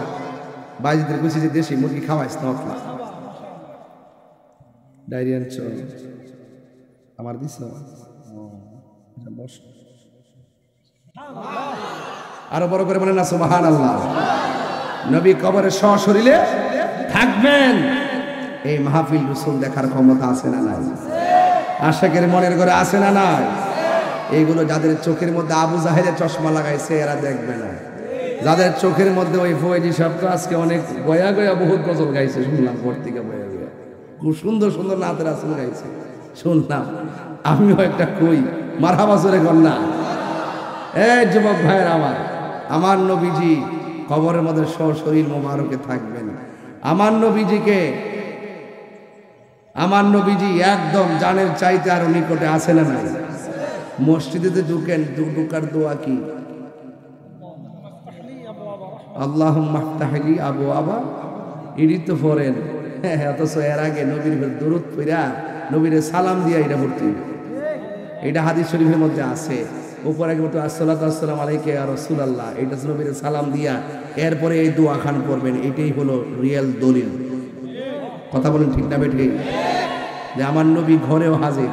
বাইজিদের কুচি যে দেশি মুরগি খাওয়াইছে না, ডায়রিয়ান চল আমার দিস আরো বড় করে বলেন না সুবহানাল্লাহ। নবী কবরে সশরীরে থাকবেন। এই মাহফিল রাসূল দেখার ক্ষমতা আছে না নাই? আশিকের মনের ঘরে আছে না নাই? এইগুলো যাদের চোখের মধ্যে আবু জাহেলের চশমা লাগাইছে এরা দেখবে না। যাদের চোখের মধ্যে ওই ফৌজি সাহেব তো আজকে অনেক গয়া গয়া বহুত গজল গাইছে, শুনলাম ভর্তিকা বয়া গয়া, খুব সুন্দর সুন্দর নাতের আসল গাইছে শুনলাম। আমিও একটা কই মারহাবা জোরে কন্যা। এই যুবক ভাইয়ের আমার নবীজি কবরের মধ্যে সশরীর মোবারকে থাকবেন। আমার নবীজি একদম জানের চাইতে আরো নিকটে আছে না নাই? মসজিদে ঢুকেন, ঢুকার দোয়া কি? আল্লাহুম্মা ইফতাহলি আবওয়াবা, এডি তো পড়েন। অথচ এর আগে নবীর দরুদ পড়া, নবীর সালাম দিয়া এটা পড়তে, এটা হাদিস শরীফের মধ্যে আছে। উপরে আগে বলতো আসসালাতু আসসালামু আলাইকা ইয়া রাসূলুল্লাহ, এটা নবীর সালাম দিয়া এরপরে এই দোয়া খান করবেন। এটাই হলো রিয়েল দলিল। কথা বলেন ঠিক না বেঠিক? যে আমার নবী ঘরেও হাজির,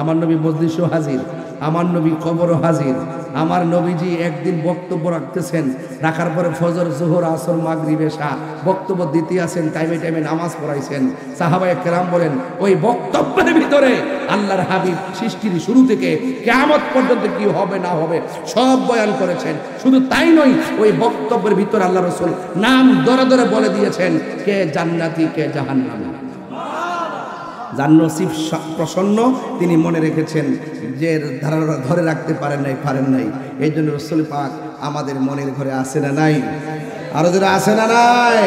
আমার নবী মজলিসেও হাজির, আমার নবী কবরও হাজির, আমার নবীজি একদিন বক্তব্য রাখতেছেন, রাখার পরে ফজর জোহর আসর মাগরিব এশা বক্তব্য দিতে আছেন, টাইমে টাইমে নামাজ পড়াইছেন। সাহাবায়ে কেরাম বলেন ওই বক্তব্যের ভিতরে আল্লাহর হাবিব সৃষ্টির শুরু থেকে কিয়ামত পর্যন্ত কি হবে না হবে সব বয়ান করেছেন। শুধু তাই নয়, ওই বক্তব্যের ভিতরে আল্লাহ রাসূল নাম ধরে ধরে বলে দিয়েছেন কে জান্নাতি কে জাহান্নামী। যার নসিব প্রসন্ন তিনি মনে রেখেছেন, যে ধরে রাখতে পারেন নাই। এই জন্য রাসূল পাক আমাদের মনের ঘরে আসে না নাই, আরো যারা আসে না নাই।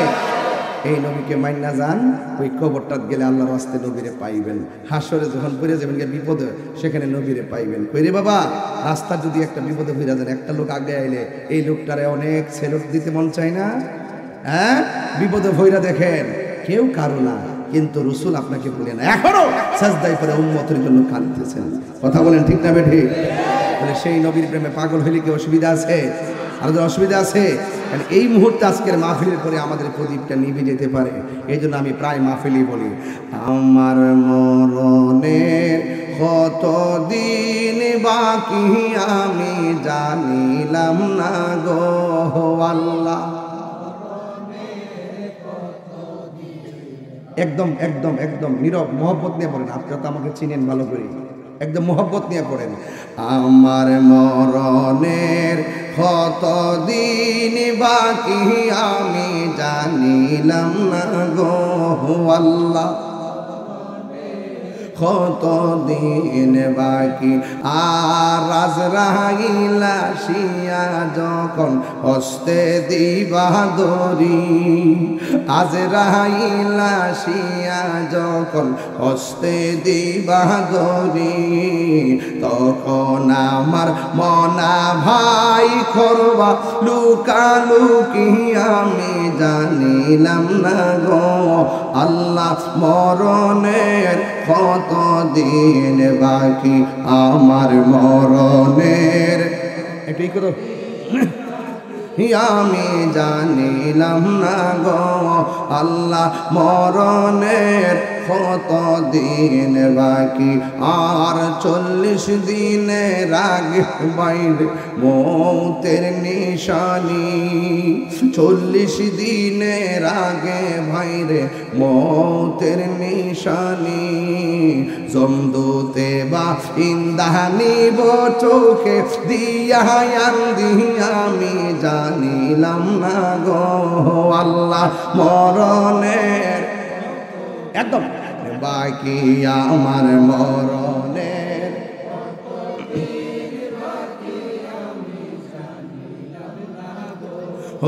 এই নবীকে মাইন্না যান, ওই কবরটাত গেলে আল্লাহর রাস্তে নবীরে পাইবেন। হাসরে যখন পড়ে যাবেন বিপদে, সেখানে নবীরে পাইবেন। কইরে বাবা, রাস্তা যদি একটা বিপদে ফিরে যান, একটা লোক আগে আইলে এই লোকটারে অনেক সেলুট দিতে মন চায় না? হ্যাঁ, বিপদে ভইরা দেখেন কেউ কারো না, কিন্তু রসুল আপনাকে বলে না, এখনো সাজদায় করে উম্মতের জন্য কাঁদতেছেন। কথা বলেন ঠিক না বেঠি? বলে সেই নবীর প্রেমে পাগল হইলে কি অসুবিধা আছে? আর অসুবিধা আছে? কারণ এই মুহূর্তে আজকের মাহফিলের পরে আমাদের প্রদীপটা নিভে যেতে পারে। এই জন্য আমি প্রায় মাহফিলই বলি, আমার মরণের কত দিন বাকি আমি জানিলাম না গো আল্লাহ। একদম একদম একদম নীরব মোহব্বত নিয়ে পড়েন। আপনারা তো আমাকে চিনেন ভালো করে, একদম মোহব্বত নিয়ে পড়েন। আমার মরণের কত দিন বাকি আমি জানিলাম না গো আল্লাহ। কত দিন বাকি আর আজরাইল আসিয়া যখন হস্তে দিবা দরি, আজরাইল আসিয়া যখন হস্তে দিবা দরি, তখন আমার মনা ভাই করবা লুকালুকি আমি জানিলাম না গো আল্লাহ। মরণের কত দিন বাকি আমার মরণের, একটু করো, আমি জানিলাম না গো আল্লাহ। মরণের কত দিন বাকি আর 40 দিনের আগে বাইরে মৌতের নিশানি, 40 দিনের আগে বাইরে মৌতের নিশানি। জমদূতে বা ইন্দানি চোখে দিয়া আমি জানিলাম না গো আল্লাহ। মরণের একদম বাকি আমার মরণের,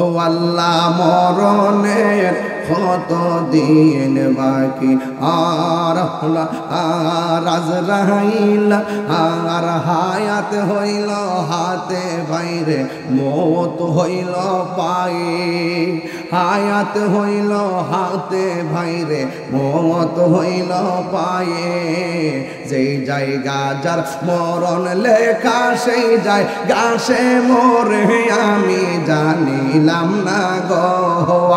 ও আল্লাহ মরণের কত দিন বাকি আর আজরাইল আর হায়াত হইল হাতে বাইরে মত হইল পায়ে, হায়াত হইল হাতে বাইরে মত হইল পায়ে। যেই জায়গা যার মরণ লেখা সেই যায় গাছে মরে আমি জানিলাম না গো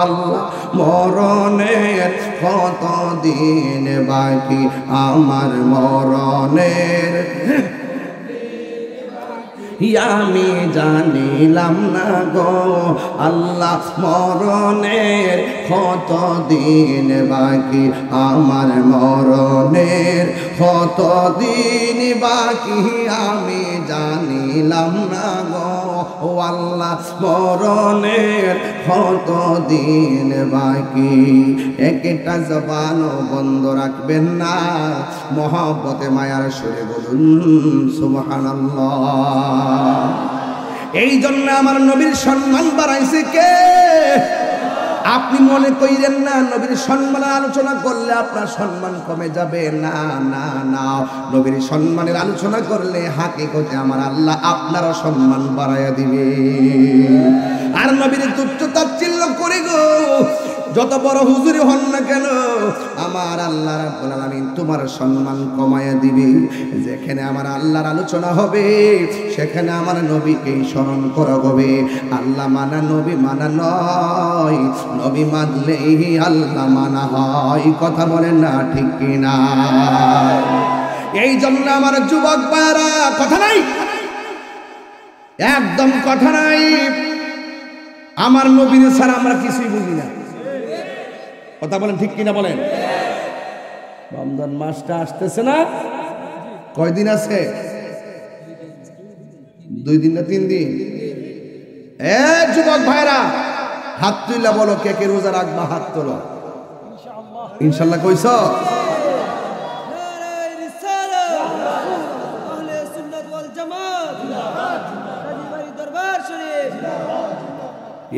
আল্লাহ। মরণের কত দিন বাকি আমার মরণের আমি জানিলাম না গো আল্লাহ। মরণের কত দিন বাকি আমার মরণের কত দিন বাকি আমি জানিলাম না গো আল্লাহ। মরণের কত দিন বাকি, একটা জবানও বন্ধ রাখবেন না, মহব্বতে মায়ার সুরে বলুন সুবহানাল্লাহ। এই জন্য আমার নবীর সম্মান বাড়াইছে কে? আপনি মনে কইরেন না নবীর সম্মানের আলোচনা করলে আপনার সম্মান কমে যাবে, না না না। নবীর সম্মানের আলোচনা করলে হাকিকতে আমার আল্লাহ আপনারও সম্মান বাড়াইয়া দিবে। আর নবীর তুচ্ছ তাচ্ছিল্য করে গো যত বড় হুজুরি হন না কেন, আমার আল্লাহ রাব্বুল আলামিন তোমার সম্মান কমায়া দিবে। যেখানে আমার আল্লাহর আলোচনা হবে সেখানে আমার নবীকেই স্মরণ করা হবে। আল্লাহ মানা নবী মানা নয়, নবী মানলেই আল্লাহ মানা হয়। কথা বলেন না ঠিক কিনা? এই জন্য আমার যুবক ভাইরা, কথা নাই একদম কথা নাই। আমার নবীর ছাড়া আমরা কিছুই বুঝি না। কথা বলেন ঠিক কিনা বলেন? রমজান মাসটা আসতেছে না, কয়দিন আছে? 2 দিন না 3 দিন? যুবক ভাইরা হাত তুইলা বলো, কে কে রোজা রাখবা? হাত তোলো। ইনশাল্লাহ কইছ?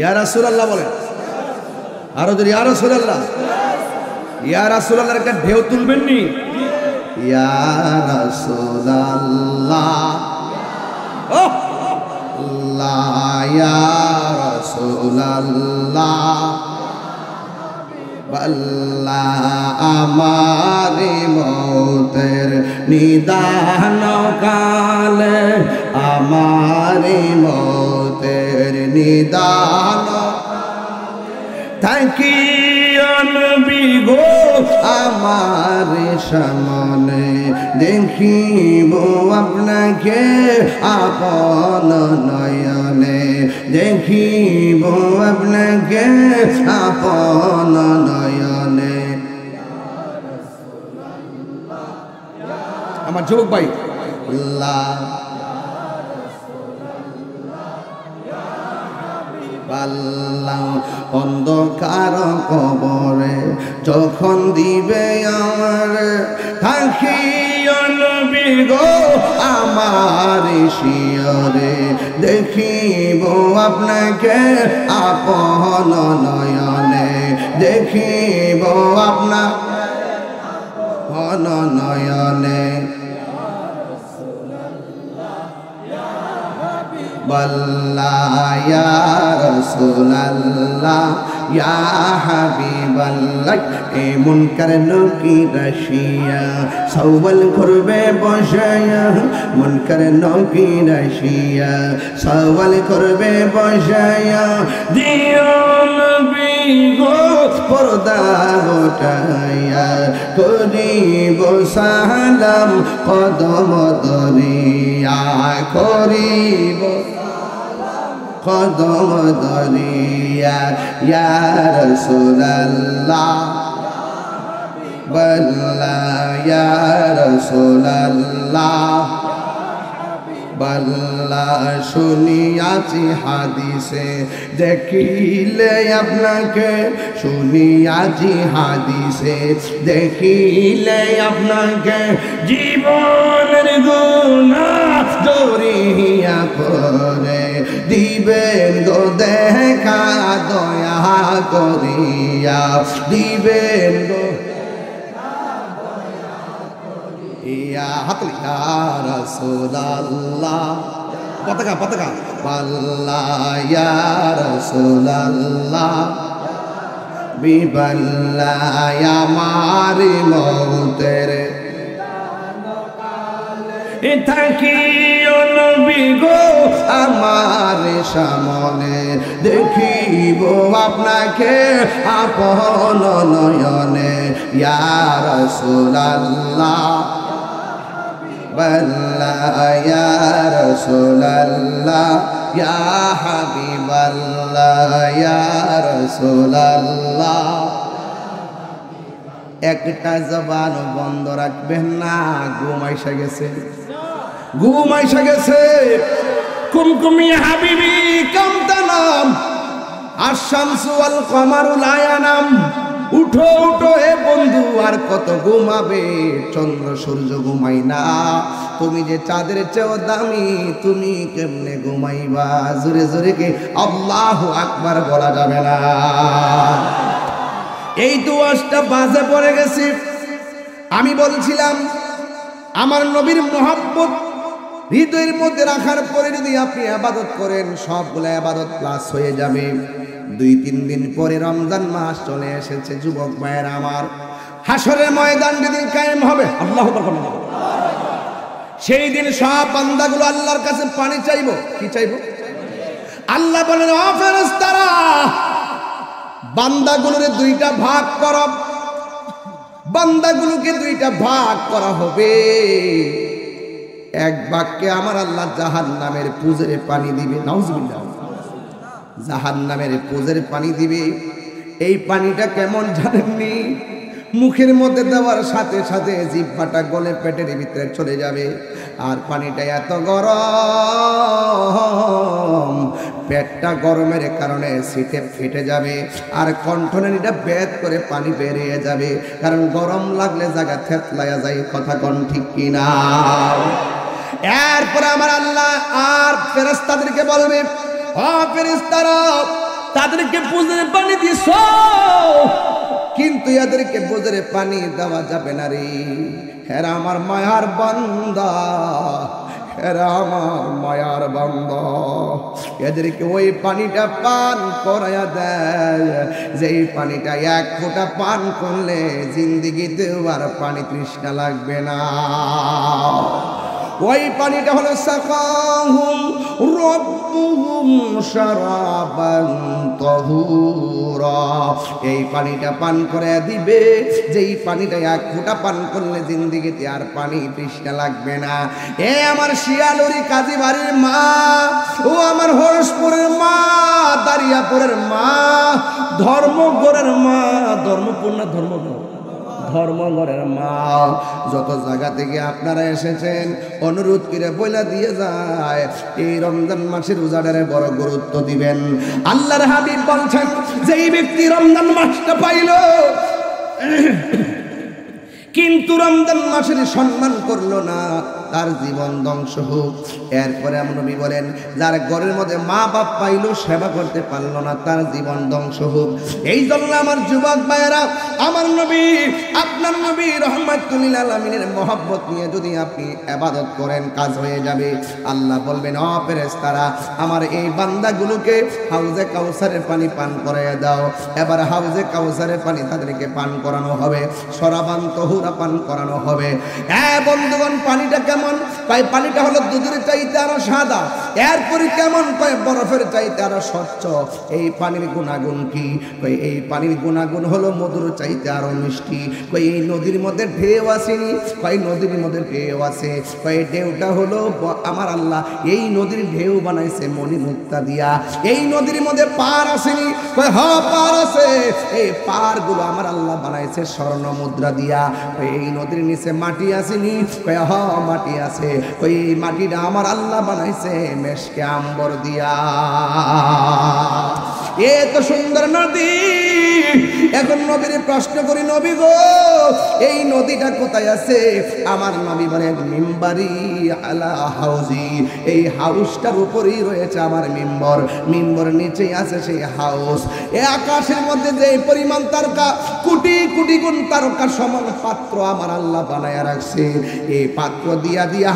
ইয়া রাসূলুল্লাহ বলেন, আরো যদি ইয়া রাসূলুল্লাহ, ইয়া রাসূলুল্লাহর একটা ঢেউ তুলবেন নি? ইয়া রাসূলুল্লাহ, ইয়া রাসূলুল্লাহ, আল্লাহ আমার মৌতের নিদান কালে, আমার মৌতের নিদান থাকি নবী গো আমার সামনে, দেখিব আপনাকে আপন নয়নে, দেখিব আপনাকে আপন নয়নে। আমার যুবক ভাই, আল্লাহ অন্ধকার কবরে যখন দিবে আমার, থাকি নবী গো আমার শিয়রে, দেখিব আপনাকে আপন নয়নে, দেখিব আপন নয়নে। আল্লাহ ইয়া রাসূলুল্লাহ, ইয়া হাবিবাল্লাহ, এ মুনকার নকির রাশিয়া সওয়াল করবে বসায়া, মুনকার নকির রাশিয়া সওয়াল করবে বসায়া, দিও নবী গো পর্দা গোটায়া, করিব সালাম কদম দরিয়া, করিব কদম দরিয়া। ইয়া রাসূলুল্লাহ বল্লা, ইয়া রাসূলুল্লাহ বল্লা, শুনিয়াছি হাদিসে দেখিলে আপনাকে, শুনিয়াছি হাদিসে দেখিলে আপনাকে, জীবনের গুনাহ দরিয়া করে দিবেন গো দেখা দয়া করিয়া, দিবেন গো ইয়া হাতলি ইয়া রাসূলুল্লাহ, পতাকা পতাকা আল্লাহ ইয়া রাসূলুল্লাহ, বিবাল্লাহ আমার মৌতের থাকি নবী গো আমার সামনে, দেখিব আপনাকে আপন নয়নে। ইয়া রাসূলুল্লাহ বল্লা, ইয়া রাসূলুল্লাহ, ইয়া হাবিবাল্লাহ, ইয়া রাসূলুল্লাহ। একটা জবান বন্ধ রাখবেন না, ঘুম আইসা গেছে, ঘুম আইসা গেছে। কুমকুমি হাবিবি কামতানাম, আশ-শামসু ওয়াল কমারু লা ইয়ানাম। উঠো উঠো হে বন্ধু, আর কত ঘুমাবে? চন্দ্র সূর্য ঘুমাই না, তুমি যে চাঁদের চেয়েও দামি, তুমি কেমনে ঘুমাইবা? জোরে জোরে কে আল্লাহু আকবার বলা যাবে না? এই দুয়াসটা বাজে পড়ে গেছে। আমি বলছিলাম আমার নবীর মহব্বত হৃদয়ের মধ্যে রাখার পরে যদি আপনি ইবাদত করেন, সবগুলো ইবাদত প্লাস হয়ে যাবে। 2-3 দিন পরে রমজান মাস চলে এসেছে। যুবক ভাইয়েরা আমার, হাসরের ময়দান যেদিন কায়েম হবে, আল্লাহু আকবার, সেই দিন সব বান্দাগুলো আল্লাহর কাছে পানি চাইবো। কি চাইবো? আল্লাহ বলেন, ও ফেরেশতারা, বান্দাগুলোরে 2টা ভাগ করো। বান্দাগুলোকে 2টা ভাগ করা হবে। এক বাক্যে আমার আল্লাহ জাহান্নামের পুজের পানি দিবে। নাউজুবিল্লাহ। জাহান্নামের পুজের পানি দিবে। এই পানিটা কেমন জানেননি? মুখের মধ্যে দেওয়ার সাথে সাথে জিহ্বাটা গলে পেটের ভিতরে চলে যাবে। আর পানিটা এত গরম, পেটটা গরমের কারণে সিটে ফেটে যাবে। আর কণ্ঠনালীটা বেদ করে পানি বেরিয়ে যাবে, কারণ গরম লাগলে জায়গা থেতলায়া যায়। কথা কোন ঠিক কিনা? এরপরে আমার আল্লাহ আর ফেরেশতাদেরকে বলবে, ও ফেরেশতারা, তাদেরকে পুজের পানি দিছ, কিন্তু এদেরকে পুজের পানি দেওয়া যাবে না রে। হেরা আমার মায়ার বান্দা, হেরা আমার মায়ার বান্দা, এদেরকে ওই পানিটা পান করায়া দেয় যেই পানিটা এক ফোঁটা পান করলে জিন্দিগিতেও আর পানি তৃষ্ণা লাগবে না। ওই পানিটা হলো সাকাহুম রাব্বুহুম শারাবান তাহুরা। এই পানিটা পান করে দিবে যেই পানিটা এক ফোঁটা পান করলে জিন্দিগিতে আর পানি তৃষ্ণা লাগবে না। এ আমার শিয়ালুরি কাজীবাড়ির মা, ও আমার হরসপুরের মা, দারিয়াপুরের মা, ধর্মগড়ের মা, ধর্মপুর না ধর্মগড়ের মা, যত জায়গা থেকে আপনারা এসেছেন, অনুরোধ করে বইলা দিয়ে যায় এই রমজান মাসের রোজাটারে বড় গুরুত্ব দিবেন। আল্লাহর হাবিব বলছেন, যেই ব্যক্তি রমজান মাসটা পাইল কিন্তু রমজান মাসের সম্মান করলো না, তার জীবন ধ্বংস হোক। এরপরে আমার নবী বলেন, যার ঘরের মধ্যে মা বাপ পাইলো, সেবা করতে পারলো না, তার জীবন ধ্বংস হোক। এই জন্য আমার যুবক ভাইয়েরা, আমার নবী, আপনার নবী রাহমাতুল লিল আলামিনের মহব্বত নিয়ে যদি আপনি ইবাদত করেন, কাজ হয়ে যাবে। আল্লাহ বলবেন, ও ফেরেশতারা, আমার এই বান্দাগুলোকে হাউজে কাউসারের পানি পান করাইয়া দাও। এবার হাউজে কাউসারের পানি তাদেরকে পান করানো হবে, শরাবান তাহুরা পান করানো হবে। বন্ধুগণ, পানিটা কেমন? কয় পানিটা হলো দুধের চাইতে আরো সাদা। এরপরে কেমন? কয় বরফের চাইতে আরো স্বচ্ছ। এই পানির গুণাগুণ কি? কয় এই পানির গুণাগুণ হলো মধুর চাইতে আরো মিষ্টি। কয় এই নদীর মধ্যে ঢেউ আসেনি? কয় নদীর মধ্যে ঢেউ আছে। কয় ঢেউটা হলো আমার আল্লাহ এই নদীর ঢেউ বানাইছে মণিমুক্তা দিয়া। এই নদীর মধ্যে পার আসেনি? কয় হ্যাঁ পার আছে। এই পার গুলো আমার আল্লাহ বানাইছে স্বর্ণ মুদ্রা দিয়া। এই নদীর নিচে মাটি আসেনি? কয় হ্যাঁ মাটি আছে। ওই মাটিটা আমার আল্লাহ বানাইছে মেশকে আম্বর দিয়া। এত সুন্দর নদী। এখন নবীর প্রশ্ন করি, নবী গো, এই নদীটা কোথায় আছে? আমার নবী বলেন, মিম্বারি আলা হাউজি। এই হাউসটার উপরেই রয়েছে আমার মিম্বর, মিম্বর নিচেই আছে সেই হাউস। এই আকাশের মধ্যে যে পরিমাণ তারকা, কোটি কোটি গুণ তারকা সমান পাত্র আমার আল্লাহ বানায়া রাখছে। এই পাত্র দিয়া দিয়া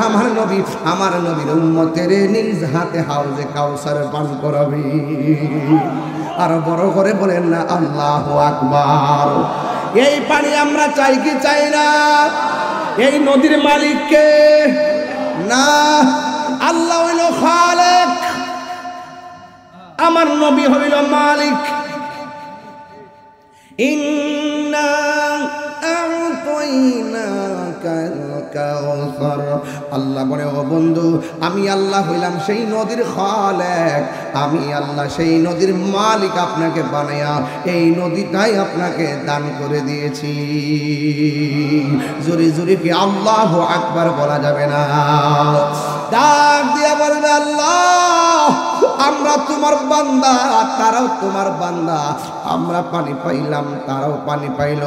আমার নবীর উম্মতের নিজ হাতে হাউজে কাউসার পান করাবি। আর বড় করে বলেন না আল্লাহু আকবার। এই পানি আমরা চাই কি চাই না? এই নদীর মালিককে না, আল্লাহ হইল খালেক, আমার নবী হইল মালিক। ইন্না আ'তাইনাকাল কাউসার। আল্লাহ বলে, ও বন্ধু, আমি আল্লাহ হইলাম সেই নদীর খালেক, আমি আল্লাহ সেই নদীর মালিক। আপনাকে বানায়া এই নদীটাই আপনাকে দান করে দিয়েছি। জোরে জোরে কি আল্লাহু আকবার বলা যাবে না? ডাক দিয়া বলবে, আল্লাহ, আমরা তোমার বান্দা, তারাও তোমার বান্দা। আমরা পানি পাইলাম, তারাও পানি পাইল।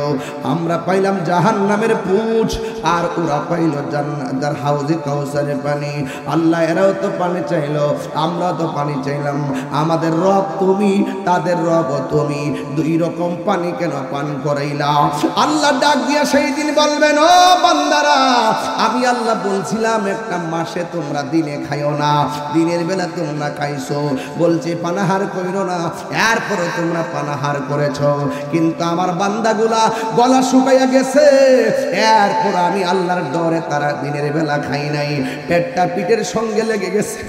আমরা পাইলাম জাহান্নামের পুঁজ, আর ওরা পাইল জান্নাতের হাউজে কাউসারের পানি। আল্লাহ, এরাও তো পানি চাইলো, আমরা তো পানি চাইলাম। আমাদের রব তুমি, তাদের রব তুমি, দুই রকম পানি কেন পান করাইলা? আল্লাহ ডাক দিয়া সেই দিন বলবেন, ও বান্দারা, আমি আল্লাহ বলছিলাম একটা মাসে তোমরা দিনে খাইও না, দিনের বেলা তোমরা খাইছো, বলছি পানাহার কইরো না, এরপরে তোমরা পানাহার করেছো। কিন্তু আমার বান্দাগুলা গলা শুকাইয়া গেছে, এরপর আমি আল্লাহর ডরে তারা দিনের বেলা খাই নাই, পেটটা পিঠের সঙ্গে লেগে গেছে।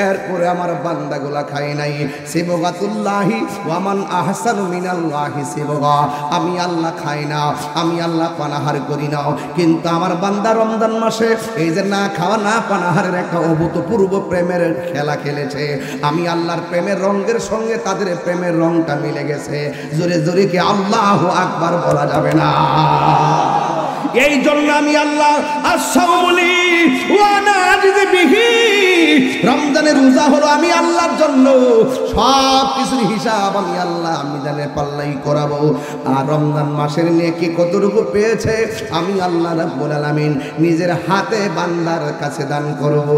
এরপরে আমার বান্দাগুলা খায় নাই। সিবগাতুল্লাহি ওয়া মান আহসানু মিনাল্লাহি সিবগা, আমি আল্লাহ খাই না, আমি আল্লাহ পানাহার করি না, কিন্তু আমার বান্দা রমজান মাসে এই যে না খাওয়া না পানাহারের একটা অভূতপূর্ব প্রেমের খেলা খেলেছে। আমি আল্লাহর প্রেমের রঙের সঙ্গে তাদের প্রেমের রংটা মিলে গেছে। জোরে জোরে কি আল্লাহু আকবার বলা যাবে না? এই জন্য আমি আল্লাহ আস-সাওমুলি ওয়া নাজিদি বিহি, রমজানের রোজা হলো আমি আল্লাহর জন্য, সব কিছুর হিসাব আমি আল্লাহ মিজানের পাল্লাই করাবো। আর রমজান মাসের নেকি কতটুকু পেয়েছে আমি আল্লাহ রাব্বুল আলামিন নিজের হাতে বান্দার কাছে দান করব।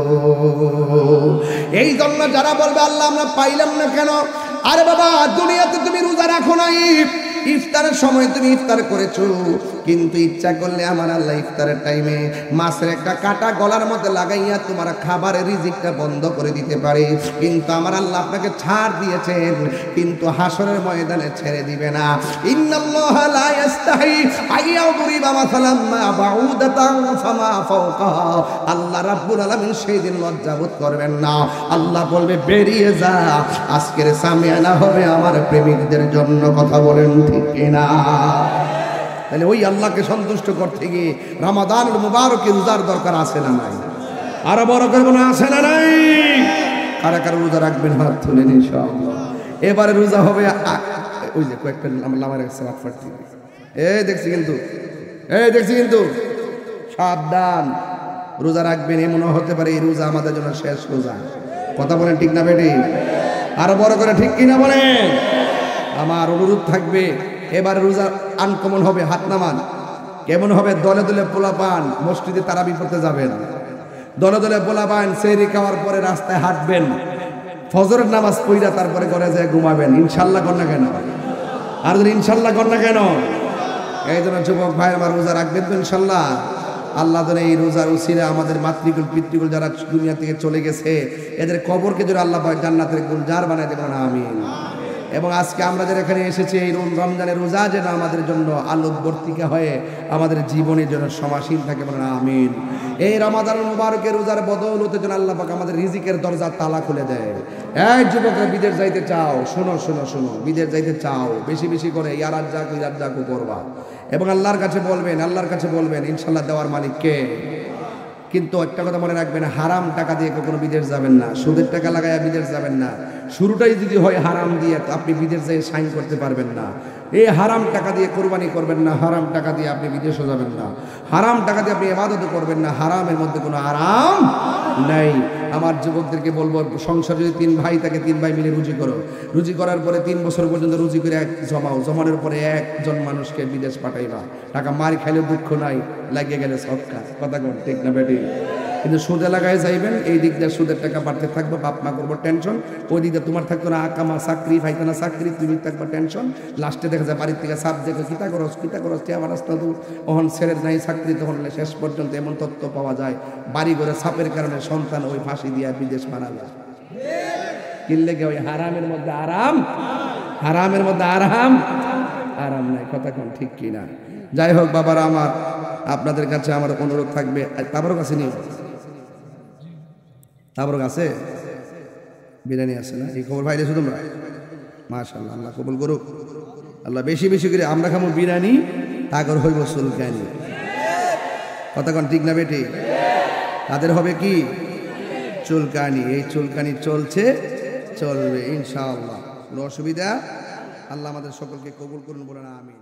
এই জন্য যারা বলবে আল্লাহ আমরা পাইলাম না কেন, আরে বাবা দুনিয়াতে তুমি রোজা রাখো নাই, ইফতারের সময় তুমি ইফতার করেছো, কিন্তু ইচ্ছা করলে আমার আল্লাহ ইফতারের টাইমে মাছের একটা কাঁটা গলার মধ্যে লাগাইয়া তোমার খাবারের রিজিকটা বন্ধ করে দিতে পারে। কিন্তু আমার আল্লাহ আপনাকে ছাড় দিয়েছেন, কিন্তু হাসরের ময়দানে ছেড়ে দিবে না। ইন্নাল্লাহা লা ইস্তাহি আইয়াদরিবা মাসালাম মা বাউদাতান ফামা ফাওকাহা, আল্লাহ রাব্বুল আলামিন সেই দিন লজ্জাবোধ করবেন না। আল্লাহ বলবে বেরিয়ে যা, আজকের সামিয়ানা হবে আমার প্রেমিকদের জন্য। কথা বলেন ঠিক কিনা? তাহলে ওই আল্লাহকে সন্তুষ্ট করতে গিয়ে রমাদানুল মুবারকে রোজার দরকার আছে না নাই? আরো বড় করবো না, আছে না নাই? কারা কারা রোজা রাখবেন হাত তুলেন ইনশাআল্লাহ। এবারে রোজা হবে ওই যে কয়েকটা লামার সালাত পড়তে, এই দেখছি কিন্তু, এই দেখছি কিন্তু, সাবধান রোজা রাখবেন। এমন হতে পারে এই রোজা আমাদের জন্য শেষ রোজা। কথা বলেন ঠিক না বেটি? আরো বড় করে ঠিক কিনা বলেন? আমার অনুরোধ থাকবে এবার রোজা আনকমন হবে, হাত নামান। কেমন হবে? দলে দলে পোলা পান মসজিদে তারাবি পড়তে যাবেন, দলে দলে পোলা পান সেহরি খাওয়ার পরে রাস্তায় হাঁটবেন, ফজরের নামাজ পড়া তারপরে ঘরে যায় ঘুমাবেন। ইনশাল্লাহ কর না কেন? আর যদি ইনশাল্লাহ কর না কেন? এই জন্য যুবক ভাই আমার রোজা রাখবেন তো ইনশাল্লাহ। আল্লাহ যেন এই রোজার উসিলা আমাদের মাতৃকুল পিতৃকুল যারা দুনিয়া থেকে চলে গেছে এদের কবরকে যদি আল্লাহ জান্নাতের গুলজার বানায় দেবেন, আমিন। এবং আজকে আমরা যারা এখানে এসেছি এই রমজানের রোজা যেন আমাদের জন্য আলোকবর্তিকা হয়ে আমাদের জীবনের জন্য সমাসীন থাকে, বলেন আমিন। এই রমাদানুল মুবারকের রোজার বদৌলতে যেন আল্লাহ পাক আমাদের রিজিকের দরজার তালা খুলে দেয়। এই যুবকরা বিদেশ যাইতে চাও, শোনো শোনো শোনো, বিদেশ যাইতে চাও বেশি বেশি করে ইয়ারাত জাকু করবা এবং আল্লাহর কাছে বলবেন, আল্লাহর কাছে বলবেন, ইনশাল্লাহ দেওয়ার মালিক কে। কিন্তু একটা কথা মনে রাখবেন, হারাম টাকা দিয়ে কখনো বিদেশ যাবেন না, সুদের টাকা লাগাইয়া বিদেশ যাবেন না। শুরুটাই যদি হয় হারাম দিয়ে, তো আপনি বিদেশ যেয়ে সাইন করতে পারবেন না। এই হারাম টাকা দিয়ে কোরবানি করবেন না, হারাম টাকা দিয়ে আপনি বিদেশে যাবেন না, হারাম টাকা দিয়ে আপনি ইবাদত করবেন না। হারামের মধ্যে কোনো আরাম নাই। আমার যুবকদেরকে বলবো, সংসার যদি 3 ভাই থাকে 3 ভাই মিলে রুজি করো, রুজি করার পরে 3 বছর পর্যন্ত রুজি করে জমাও, জমানোর পরে একজন মানুষকে বিদেশ পাঠাইবা। টাকা মারি খাইলে দুঃখ নাই, লাগিয়ে গেলে সব কাজ। কথা কোন ঠিক না বেটি? কিন্তু সুদে লাগাই যাইবেন, এই দিক দিয়ে সুদের টাকা বাড়তে থাকবে, বাপ মা করবো টেনশন, ওই দিক দিয়ে তোমার থাকতো না আকামা চাকরি, ফাইতো না চাকরি, তুমি থাকবা টেনশন। লাস্টে দেখা যায় বাড়ির থেকে সাপ দেখো কিতা করস আমার রাস্তা তো ওহন ছেড়ে নাই চাকরি, তখন শেষ পর্যন্ত এমন তথ্য পাওয়া যায় বাড়ি ঘরে সাপের কারণে সন্তান ওই ফাঁসি দিয়া বিদেশ মারা যায়। কিনলে গে ওই হারামের মধ্যে আরাম, হারামের মধ্যে আরাম, আরাম নাই। কথা কোন ঠিক কিনা? যাই হোক বাবারা আমার, আপনাদের কাছে আমার অনুরোধ থাকবে, তারপরও কাছে নিয়ে তারপর আছে বিরিয়ানি আছে না? এই খবর পাইলেছো তোমরা? মাশাআল্লাহ, আল্লাহ কবুল করুক। আল্লাহ বেশি বেশি করে আমরা খাবো বিরিয়ানি, তারপর হইব চুলকানি। কথা কোন ঠিক না বেটি? তাদের হবে কি? চুলকানি। এই চুলকানি চলছে, চলবে ইনশাআল্লাহ। কোনো অসুবিধা? আল্লাহ আমাদের সকলকে কবুল করুন, বলেন আমিন।